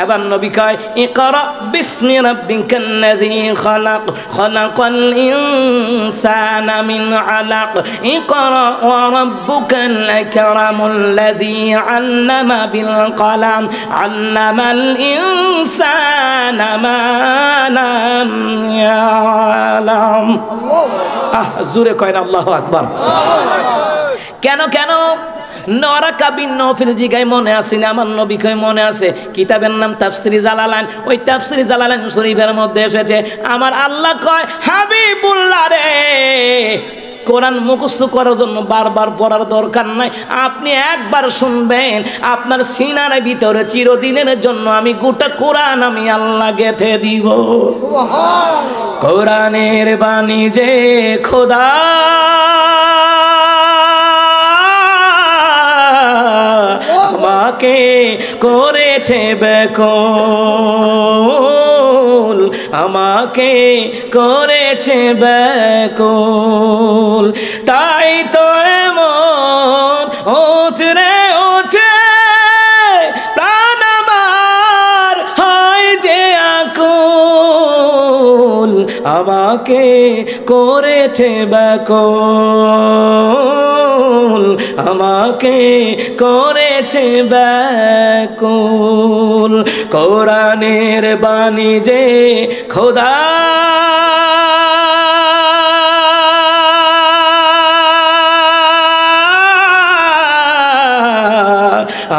এবার নবী কয় ইকরা বিসমি রাব্বিকাল্লাযী খালাক, খালাকাল ইনসানা মিন আলাক, ইকরা ওয়া রাব্বুকাল আকরামুল্লাযী আল্লামা বিল কলাম, আল্লামাল ইনসানা মা লাম ইয়ালাম। জোরে কয় না আল্লাহু আকবার। কেন কেন ওয়ারাকা বিন নওফল জিগায় মনে আছে না? আমার নবী কয় মনে আছে। কিতাবের নাম তাফসিরে জালালাইন। ওই তাফসিরে জালালাইন শরীফের মধ্যে এসেছে, আমার আল্লাহ কয় হাবিবুল্লাহ রে, কোরআন মুখস্থ করার জন্য বারবার পড়ার দরকার নাই, আপনি একবার শুনবেন, আপনার সিনার ভিতরে চিরদিনের জন্য আমি গোটা কোরআন আমি আল্লাহ গেঁথে দিব। কোরআনের বাণী যে খোদা আমাকে করেছে ব্যাকুল, আমাকে করেছে ব্যাকুল, তাই তো এমন উঠরে ওঠে প্রাণ আমার হয় যে আকুল, আমাকে করেছে ব্যাকুল, আমাকে করেছে ব্যাকুল। কোরআনের বাণী যে খোদা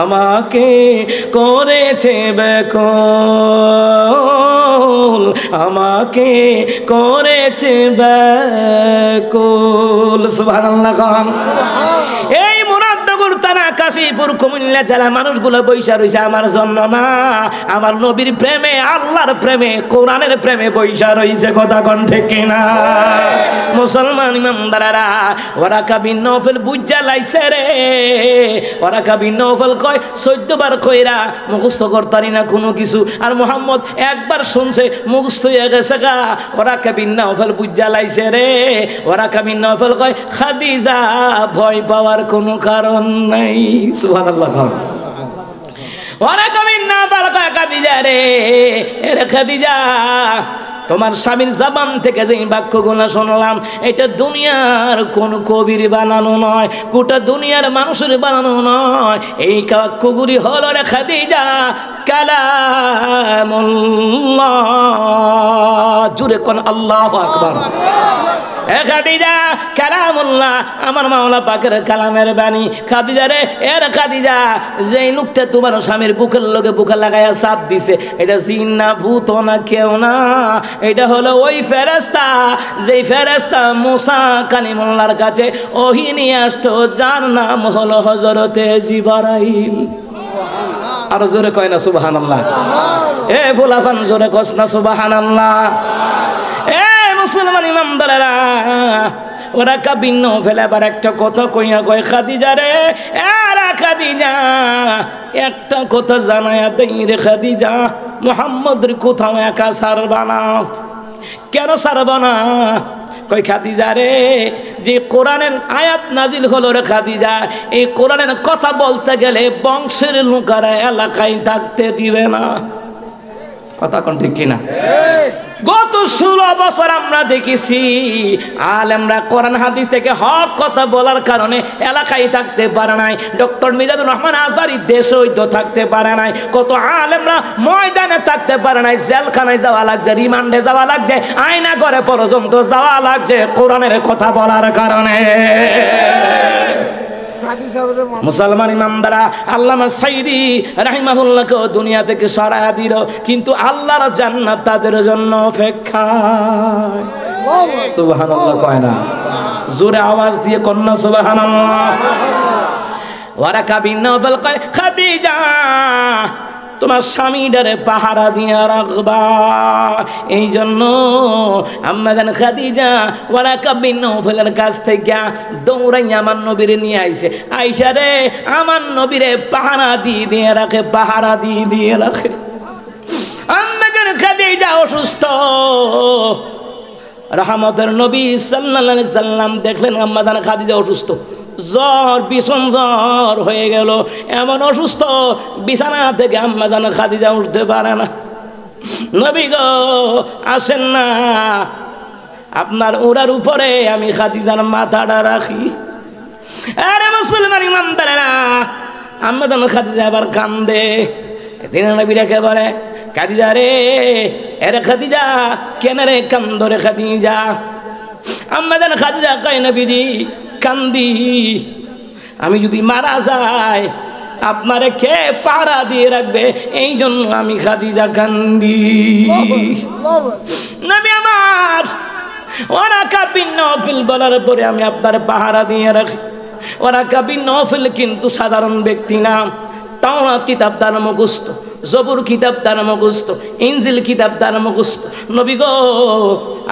আমাকে করেছে ব্যাকুল, আমাকে করেছে ব্যাকুল। সুবহানাল্লাহ। এই মুরাদনগর থানা কাশীপুর কুমিল্লা জেলা মানুষগুলো বৈশা রইছে আমার জন্য না, আমার নবীর প্রেমে, আল্লাহর প্রেমে, কোরআনের প্রেমে বৈশা রইছে। কথা কোন ঠিক কিনা? মুসলমান ইমানদারেরা, ওয়ারাকা বিন নওফল বুঝা লাইছে রে। ওয়ারাকা বিন নওফল কয় 14 বার কইরা মুখস্থ করতারি না কোনো কিছু, আর মুহাম্মদ একবার শুনছে মুখস্থ হয়ে গেছে গা। ওয়ারাকা বিন নওফল বুঝা লাইছে রে। ওয়ারাকা বিন নওফল কয় খাদিজা ভয় পাওয়ার কোনো কারণ নাই। সুবহানাল্লাহ। ওয়ারাকা বিন নওফল কয় খাদিজা রে, এরে খাদিজা, তোমার স্বামীর জবান থেকে যে বাক্যগুলো শুনলাম, এটা দুনিয়ার কোন কবির বানানো নয়, গোটা দুনিয়ার মানুষের বানানো নয়। এই বাক্যগুলি হলো রে খাদিজা কালামুল্লাহ। জুরে কোন আল্লাহু আকবার। এ খাদিজা কালামুল্লাহ, আমার মাওলা পাকের কালামের বাণী। খাদিজা রে, এর খাদিজা, যেই লোকটা তোমার স্বামীর বুকের লগে বুকে লাগাইয়া চাপ দিছে, এটা জিন না, ভূত না, কেউ না, এটা হলো ওই ফেরেশতা, যেই ফেরেশতা মুসা কালিমুল্লাহর কাছে ওহী নিয়ে আসতো, যার নাম হলো হযরতে জিবরাইল। আর জোরে কয় না সুবহানাল্লাহ। এ ফুলাফান জোরে কস না সুবহানাল্লাহ। মুসলমান ইমানদারেরা, ওয়ারাকা বিন নওফল আবার একটা কথা কইয়া কয় খাদিজা রে, এরা খাদিজা একটা কথা জানায়া দেই রে খাদিজা, মুহাম্মদের কোথাও একা ছাড়বা না। কেন ছাড়বা না? কই খাদিজা রে, যে কোরআনের আয়াত নাজিল হলো রে খাদিজা, এই কোরআনের কথা বলতে গেলে বংশের লোকেরা এলাকায় থাকতে দিবে না। কথা কোন ঠিক কিনা? গত 16 বছর আমরা দেখেছি আলেমরা কোরআন হাদিস থেকে হক কথা বলার কারণে এলাকায় থাকতে পারে নাই। ডক্টর মিজানুর রহমান আজহারী দেশে হইতো থাকতে পারে নাই। কত আলেমরা ময়দানে থাকতে পারে নাই, জেলখানায় যাওয়া লাগছে, রিমান্ডে যাওয়া লাগছে, আয়না ঘরে পর্যন্ত যাওয়া লাগছে কোরআনের কথা বলার কারণে। মুসলমান ইমানদারা, আল্লামা সাইদি রাহিমাহুল্লাহকে দুনিয়া থেকে সরায়া দিল, কিন্তু আল্লাহর জান্নাত তাদের জন্য অপেক্ষায়। সুবহানাল্লাহ কয় না? জোরে আওয়াজ দিয়ে কন্যা সুবহানাল্লাহ। ওয়ারাকা বিন নওফল কয় খাদিজা, তোমার স্বামীটারে পাহারা দিয়া রাখবা। এই জন্য আম্মা জান খাদিজা ওয়ারাকা বিন নওফলের কাছ থেকে দৌড়াইয়া আমার নবীরে নিয়ে আইছে। আইসা রে, আমার নবীরে পাহারা দিয়ে রাখে, পাহারা দিয়ে রাখে। আম্মা জান খাদিজা অসুস্থ। রাহমাতের নবী সাল্লাল্লাহু আলাইহি সাল্লাম দেখলেন আম্মা জান খাদিজা অসুস্থ, জ্বর, ভীষণ জ্বর হয়ে গেল, এমন অসুস্থ বিছানা থেকে আম্মা জান খাদিজা উঠতে পারে না। নবী গো আসেন না, আপনার ওড়ার উপরে আমি খাদিজার মাথাটা রাখি। আরে মুসলমান ইমানদারেরা, আম্মা জান খাদিজা আবার কান্দে। দিন নবী রেখে বলে খাদিজা রে, এরে খাদিজা কেন রে কান্দো রে খাদিজা? আম্মা জান খাদিজা কয় নবীজি কান্দি, আমি যদি মারা যাই আপনারে কে পাহারা দিয়ে রাখবে, এই জন্য আমি খাদিজা কান্দি। নবী আমার ওয়ারাকা বিন নওফল বলার পরে আমি আপনার পাহারা দিয়ে রাখি। ওয়ারাকা বিন নওফল কিন্তু সাধারণ ব্যক্তি না, তাওরাত কিতাব তার মুখস্থ, জবুর কিতাব তার মুখস্থ, ইনজিল কিতাব তার মুখস্থ। নবী গো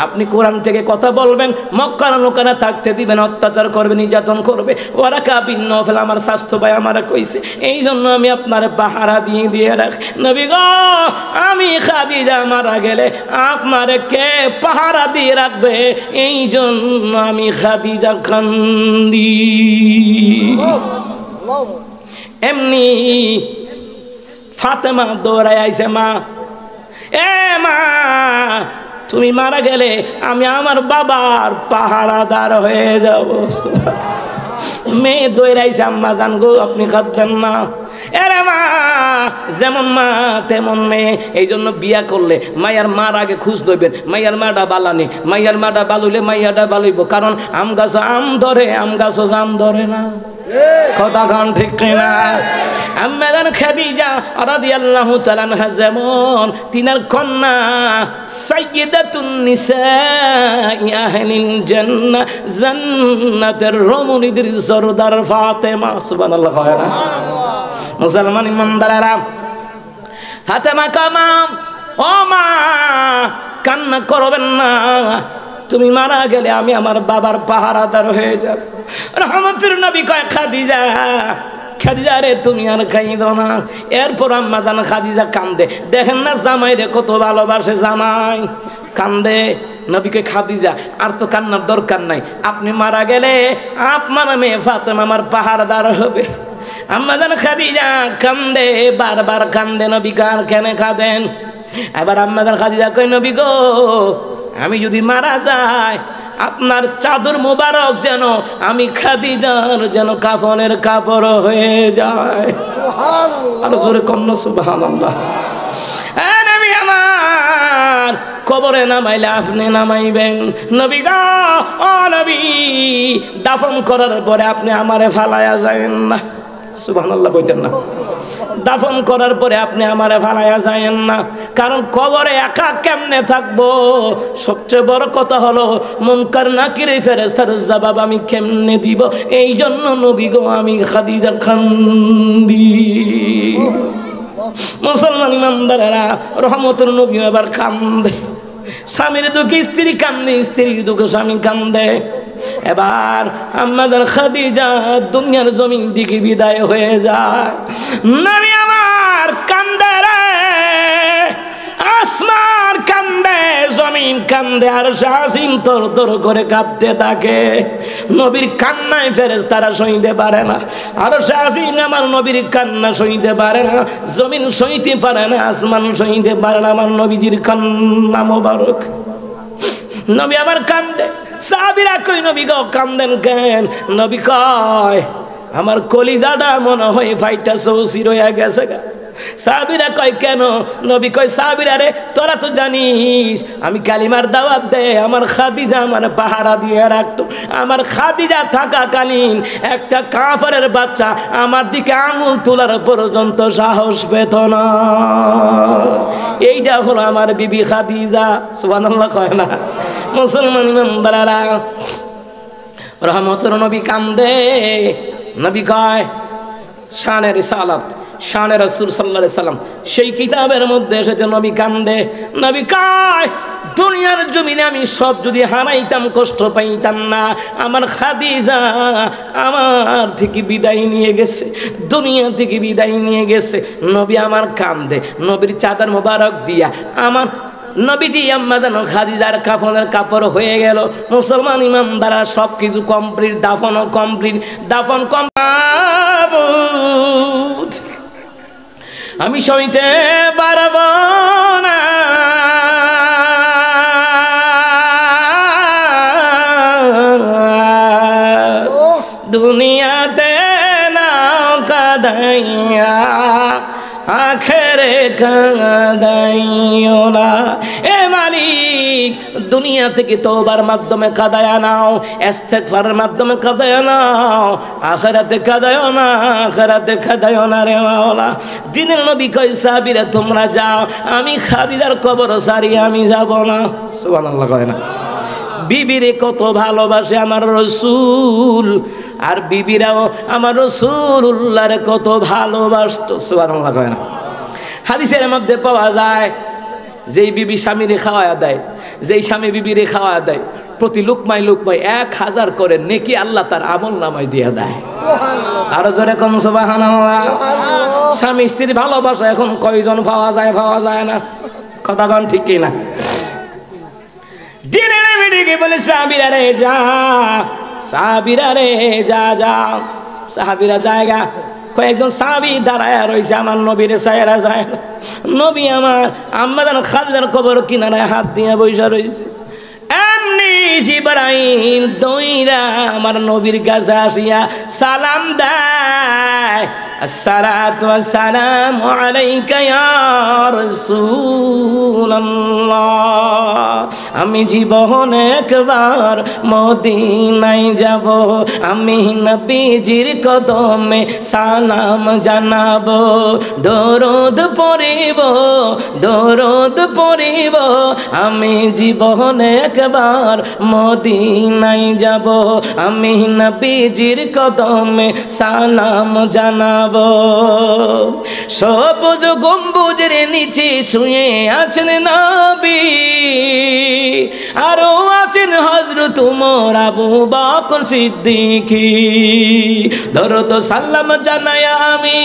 আপনি কোরআন থেকে কথা বলবেন, মক্কার লোকেরা থাকতে দিবেন, অত্যাচার করবে, নির্যাতন করবে। ওয়ারাকা বিন নওফল আমার স্বাস্থ্য ভাই আমার কইছে, এই জন্য আমি আপনার পাহারা দিয়ে দিয়ে রাখ। নবী গো আমি খাদিজা মারা গেলে আপনারে কে পাহারা দিয়ে রাখবে, এই জন্য আমি খাদিজা কান্দি। এমনি ফাতেমা দৌড়ায় আইছে, মা এ মা তুমি মারা গেলে আমি আমার বাবার পাহারাদার হয়ে যাব। মেয়ে দৌড়াইছে, আম্মা জান গো আপনি কাঁদবেন না। এরে মা যেমন মা তেমন মেয়ে, এই জন্য বিয়া করলে মাইয়ার মার আগে খুঁজ ধরবেন, মাইয়ার মাটা বালানি, মাইয়ার মাটা বালুইলে মাইয়াটা বালুইব। কারণ আম গাছ আম ধরে, আম গাছ আম ধরে না। কথা গান ঠিক কিনা? আম্মা জান খাদিজা রাদিয়াল্লাহু তাআলা আনহা যেমন তিনার কন্যা সাইয়্যিদাতুন নিসাই আহলিল জান্নাহ, জান্নাতের রমণীদের সরদার ফাতেমা। সুবহানাল্লাহ। মুসলমান ইমানদারেরা, ফাতেমা কামা ও মা কান্না করবেন না, তুমি মারা গেলে আমি আমার বাবার পাহারাদার হয়ে যাব। রহমতের নবী কয় খাদিজা, খাদিজা রে তুমি আর কাঁদো না। এরপর আম্মা জান খাদিজা কান্দে, দেখেন না জামাই রে কত ভালোবাসে, জামাই কান্দে। নবীকে খাদিজা আর তো কান্নার দরকার নাই, আপনি মারা গেলে আপনার মেয়ে ফাতেমা আমার পাহারাদার হবে। আম্মা জান খাদিজা কান্দে, বারবার কান্দে। নবী কার কেন কাঁদেন? এবার আম্মা জান খাদিজা কই নবী গো আমি যদি মারা যাই আপনার চাদর মুবারক যেন আমি খাদিজার যেন কাফনের কাপড় হয়ে যায়। সুবহানাল্লাহ। আর জোরে কন্না সুবহানাল্লাহ। নবী আমার কবরে নামাইলে আপনি নামাইবেন। নবী গো ও নবী দাফন করার পরে আপনি আমারে ফালায়া যাবেন না। সুবহানাল্লাহ কইতেন না? দাফন করার পরে আপনি আমারে ফালায়া যায়েন না, কারণ কবরে একা কেমনে থাকবো। সবচেয়ে বড় কথা হলো মুনকার নাকির ফেরেশতার জবাব আমি কেমনে দিব, এই জন্য নবী গো আমি খাদিজা কান্দি। মুসলমান ইমানদারেরা, রহমতের নবী এবার কান্দে। স্বামীর দুঃখে স্ত্রী কান্দে, স্ত্রীর দুঃখে স্বামী কান্দে। এবার আম্মা জান খাদিজা দুনিয়ার জমিন দিকে বিদায় হয়ে যায়। নবী আমার কান্দে রে, আসমান কান্দে, জমিন কান্দে, আর শাসিন তোর তোর করে কাঁদতে থাকে। নবীর কান্নায় ফেরেশতারা সইতে পারে না, আর শাসিন আমার নবীর কান্না সইতে পারে না, জমিন সইতে পারে না, আসমান সইতে পারে না আমার নবীজির কান্না মোবারক। নবী আমার কান্দে। সাহাবীরা কই নবী গো কান্দেন কেন? নবী কয় আমার কলিজাটা মনে হয় ফাইটা সৌসির হয়ে গেছে গা। সাহাবীরা কয় কেন? নবী কয় সাহাবীরা রে তোরা তো জানিস আমি কালিমার দাওয়াত দে, আমার খাদিজা আমার পাহারা দিয়ে রাখতো। আমার খাদিজা থাকাকালীন একটা কাফেরের বাচ্চা আমার দিকে আঙুল তোলার পর্যন্ত সাহস পেত না। এইটা হলো আমার বিবি খাদিজা। সুবহানাল্লাহ কয় না? মুসলমান ইমানদারেরা, রহমতের নবী কান্দে। নবী কয় শানে রিসালাত, শানে রাসূল সাল্লাল্লাহু আলাইহি সাল্লাম সেই কিতাবের মধ্যে এসেছে নবী কান্দে। নবী কয় দুনিয়ার জমিনে আমি সব যদি হারাইতাম কষ্ট পাইতাম না, আমার খাদিজা আমার থেকে বিদায় নিয়ে গেছে, দুনিয়া থেকে বিদায় নিয়ে গেছে। নবী আমার কান্দে। নবীর চাদর মোবারক দিয়া আমার নবীজি আম্মা জান খাদিজার কাফনের কাপড় হয়ে গেল। মুসলমান ইমানদাররা সব কিছু কমপ্লিট, দাফনও কমপ্লিট, দাফন কমপ্লিট। আমি সইতে পারব না, দুনিয়াতে নাও কাদাইয়া আখেরে কাদাইও না। এ মালিক দুনিয়া থেকে তওবার মাধ্যমে কাদায়া নাও, ইস্তেগফারের মাধ্যমে কাদায়া নাও, আখিরাতে কাদায়ও না, আখিরাতে কাদায়ও না রে মাওলা। দিনের নবী কই সাহাবীরা তোমরা যাও, আমি খাদিজার কবর সারিয়ে আমি যাব না। সুবহানাল্লাহ কয় না? বিবিরে কত ভালোবাসে আমার রাসূল, আর বিবিরাও আমার রাসূলুল্লাহরে কত ভালোবাসতো। সুবহানাল্লাহ কয় না? হাদিসের মধ্যে পাওয়া যায় যেই বিবি স্বামীরে খাওয়ায়া দেয়, যেই স্বামী বিবিরে খাওয়ায়া দেয়, প্রতি লুকমায় লুকমায় 1000 করে নেকি আল্লাহ তার আমল নামায় দিয়ে দেয়। আরো জোরে কোন সুবহানাল্লাহ। স্বামী স্ত্রীর ভালোবাসা এখন কয়জন পাওয়া যায়? পাওয়া যায় না। কথা কোন ঠিক কি না? দিনের মিটিকে বলে সাহাবীরা রে যা, সাহাবীরা রে যা যা। সাহাবীরা জায়গা, কয়েকজন সাহাবী দাঁড়ায় রয়েছে, আমার নবীর সায়েরা যায়। নবী আমার আম্মা জান খাদিজার কবর কিনারায় হাত দিয়ে বসে রয়েছে। এমনি জিবরাইল দইরা আমার নবীর কাছে আসিয়া সালাম দেয়, আসসালাতু ওয়াসসালামু আলাইকা ইয়া রাসূলুল্লাহ। আমি জীবনে একবার মদিনায় যাব, আমি নবীজির কদমে সালাম জানাবো, দরুদ পড়িব, দরুদ পড়িব। আমি জীবনে একবার মদিনায় যাব, আমি নবীজির কদমে সালাম জানাবো। সবুজ গম্বুজের নিচে শুয়ে আছেন নবী, আরো আছেন হযরত ওমর, আবু বকর সিদ্দিক। দরুদ সালাম জানাই আমি,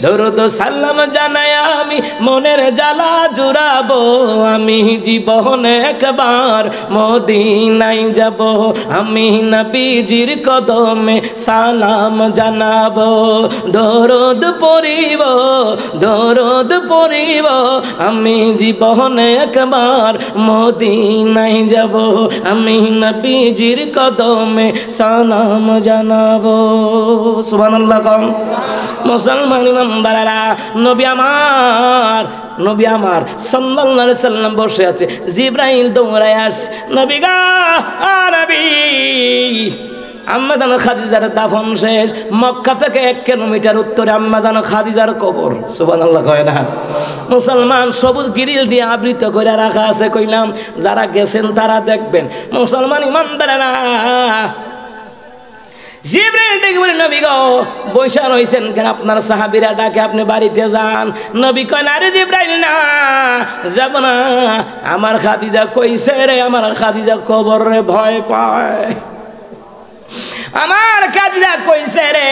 দরুদ সালাম জানাই আমি, মনের জ্বালা জুড়াবো। আমি জীবনে একবার মদিনায় যাব, আমি নবীজির কদমে সালাম জানাবো, দরুদ পড়িব, দরুদ পড়িব। আমি জীবনে একবার মদিনায় যাব, আমি নবীজির কদমে সালাম জানাবো। সুবহানাল্লাহ। কম মুসলমান ইমানদারেরা, নবী আমার, নবী আমার সাল্লাল্লাহু আলাইহি সাল্লাম বসে আছে, জিবরাইল দৌড়ায় আসে, নবী গা নবী। আম্মা জান খাদিজার দাফন শেষ, মক্কা থেকে 1 কিলোমিটার উত্তরে আম্মা জান খাদিজার কবর। সুবহানাল্লাহ কয় না? মুসলমান সবুজ গ্রিল দিয়ে আবৃত করে রাখা আছে। কইলাম যারা গেছেন তারা দেখবেন। মুসলমান ইমানদারেরা, জিবরাইল ডেকে বলে নবী গো বৈশা রইছেন কেন? আপনার সাহাবীরা ডাকে আপনি বাড়িতে যান। নবী কয় না রে জিবরাইল, না যাব না, আমার খাদিজা কইছে রে, আমার খাদিজা কবরে ভয় পায়, আমার খাদিজা কইছে রে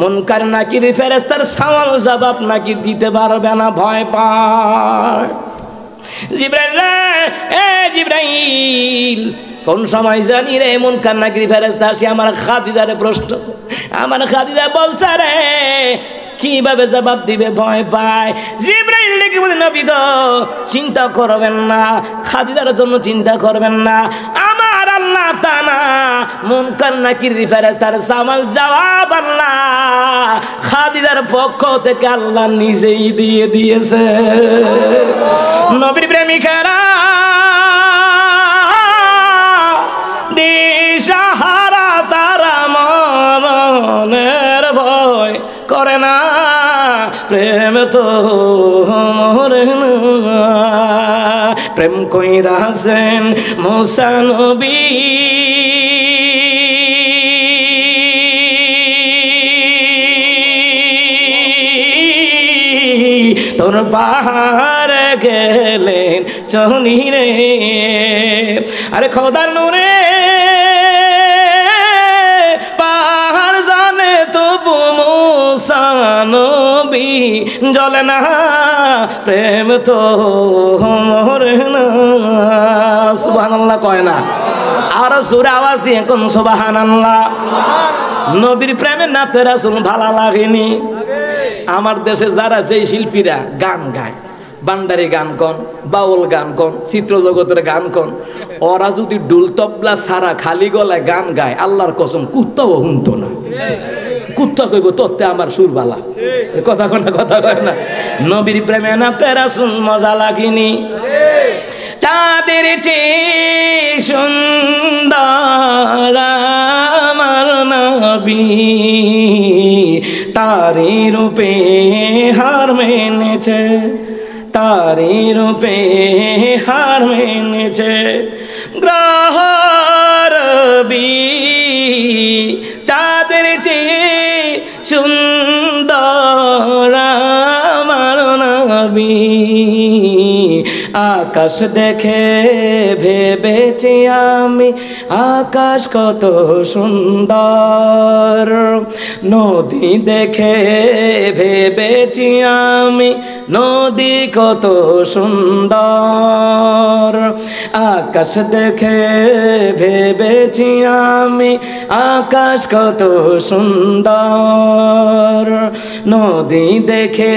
মুনকার নাকির ফেরেশতার সওয়াল জবাব নাকি দিতে পারবে না, ভয় পায়। জিবরাইল এ জিবরাইল, কোন সময় জানি রে মুনকার নাকির ফেরেশতা আসি আমার খাদিজারে প্রশ্ন, আমার খাদিজা বলছে রে, কিভাবে জবাব দিবে, ভয় পায়। জিবরাইল ডেকে বলে নবী গো চিন্তা করবেন না, খাদিজার জন্য চিন্তা করবেন না, আমার আল্লাহ তাআলা মুনকার নাকির ফেরেশতার সওয়াল জবাব আল্লাহ খাদিজার পক্ষ থেকে আল্লাহ নিজেই দিয়ে দিয়েছে। নবীর প্রেমিকারা, দিশাহারা তারা মরণের ভয় করে না, প্রেম তো মরে না। প্রেম কইরাছেন মুসা নবী, তোর পাহাড় গেলেন চলি রে, আরে খোদার নূরে পাহাড় জানে তবু মুসা নবী জ্বলে না, প্রেম তো মরে না। সুবহানাল্লাহ কয় না? আরো জোরে আওয়াজ দিয়ে কোন সুবহানাল্লাহ। নবীর প্রেমে নাতে রাসূল ভালো লাগেনি? আমার দেশে যারা যেই শিল্পীরা গান গায়, বান্ডারি গান কন, বাউল গান কন, চিত্র জগতের গান কন, ওরা যদি ডুল তবলা সারা খালি গলায় গান গায়, আল্লাহর কসম কুত্তাও শুনতো না। কুত্তা কইব তোরতে আমার সুরবালা, কথা কয় না, কথা কয় না। নবীর প্রেমে না তেরা শুন মজা লাগেনি, চাঁদের চেয়ে সুন্দর আমার নবী, তারি রূপে হার মেনেছে, তারি রূপে হার মেনেছে। গ্রহ রবি চাঁদের চেয়ে সুন্দর আমার নবী, আকাশ দেখে ভেবেছি আমি আকাশ কত সুন্দর, নদী দেখে ভেবেছি আমি নদী কত সুন্দর, আকাশ দেখে ভেবেছি আমি আকাশ কত সুন্দর, নদী দেখে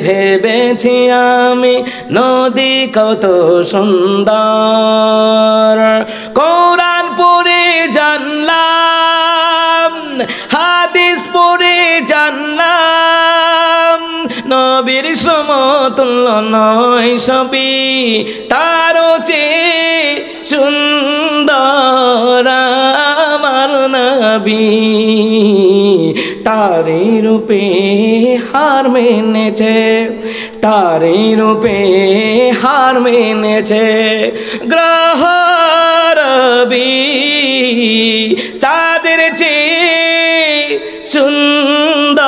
ভেবেছি আমি নদী কত সুন্দর। কোরআন পড়ে জানলাম, হাদিস পড়ে জানলাম, নবীর সমতুল্য নয় সবই, তারও চেয়ে সুন্দর আমার নবী, তারি রূপে হার মেনেছে, তারি রূপে হার মেনেছে। গ্রহ রবি চাঁদের চেয়ে সুন্দর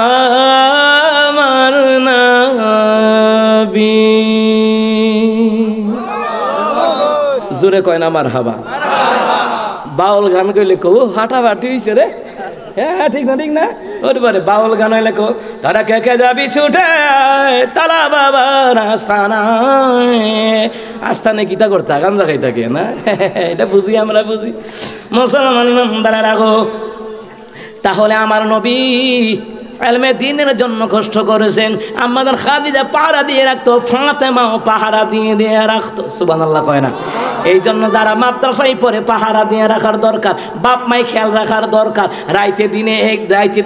আমার নবী। জোরে কয় না মারহাবা। বাউল গান কইলে কো হাঁটাবাটি হইছে রে, হ্যাঁ ঠিক না, ঠিক না। ওরে বাউল গান হইলে কো তারা কে কে যাবি ছুটে তালা বাবার আস্থানে কিতা করতা গাঞ্জা খাই থাকে না, এটা বুঝি, আমরা বুঝি। মুসলমান ইমানদারা রাখো, তাহলে আমার নবী এলমে দ্বীনের জন্য কষ্ট করেছেন। আমাদের খাদিজা পাহারা দিয়ে রাখতো, ফাতেমাও পাহারা দিয়ে রাখতো, সুবহানাল্লাহ কয় না। এই জন্য যারা মাদ্রাসায় পড়ে পাহারা দিয়ে রাখার দরকার, বাপ মাই খেয়াল রাখার দরকার, রাইতে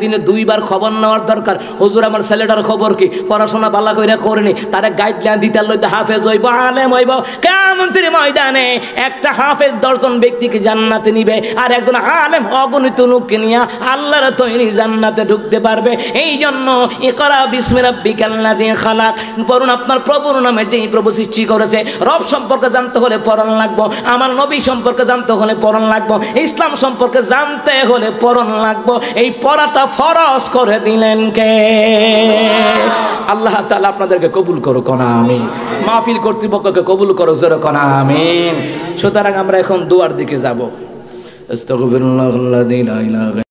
দিনে 2 বার খবর নেওয়ার দরকার। হুজুর আমার ছেলেটার খবর কি, পড়াশোনা ভালো কইরা করেনি, তারা গাইডলাইন দিতে লইতে হাফেজ হইব, আলেম হইব। কিয়ামতের ময়দানে একটা হাফেজ 10 জন ব্যক্তিকে জান্নাতে নিবে, আর একজন আলেম অগণিত লোককে নিয়ে আল্লাহর তৈরি জান্নাতে ঢুকতে পারবে। এই জন্য ইকরা বিসমি রাব্বিকাল্লাযী খালাক, পড়ুন আপনার প্রভুর নামে যেই প্রভু সৃষ্টি করেছে। রব সম্পর্কে জানতে হলে পড়ান লাগবো, আমার নবী সম্পর্কে জানতে হলে পড়ান লাগবো, ইসলাম সম্পর্কে জানতে হলে পড়ান লাগবো। এই পড়াটা ফরজ করে দিলেন কে? আল্লাহ তাআলা আপনাদেরকে কবুল করুক না আমিন, মাহফিল কর্তৃপক্ষকে কবুল করুক জোরে কোনা আমিন। সুতরাং আমরা এখন দুয়ার দিকে যাব। আস্তাগফিরুল্লাহাল্লাযী লা ইলাহা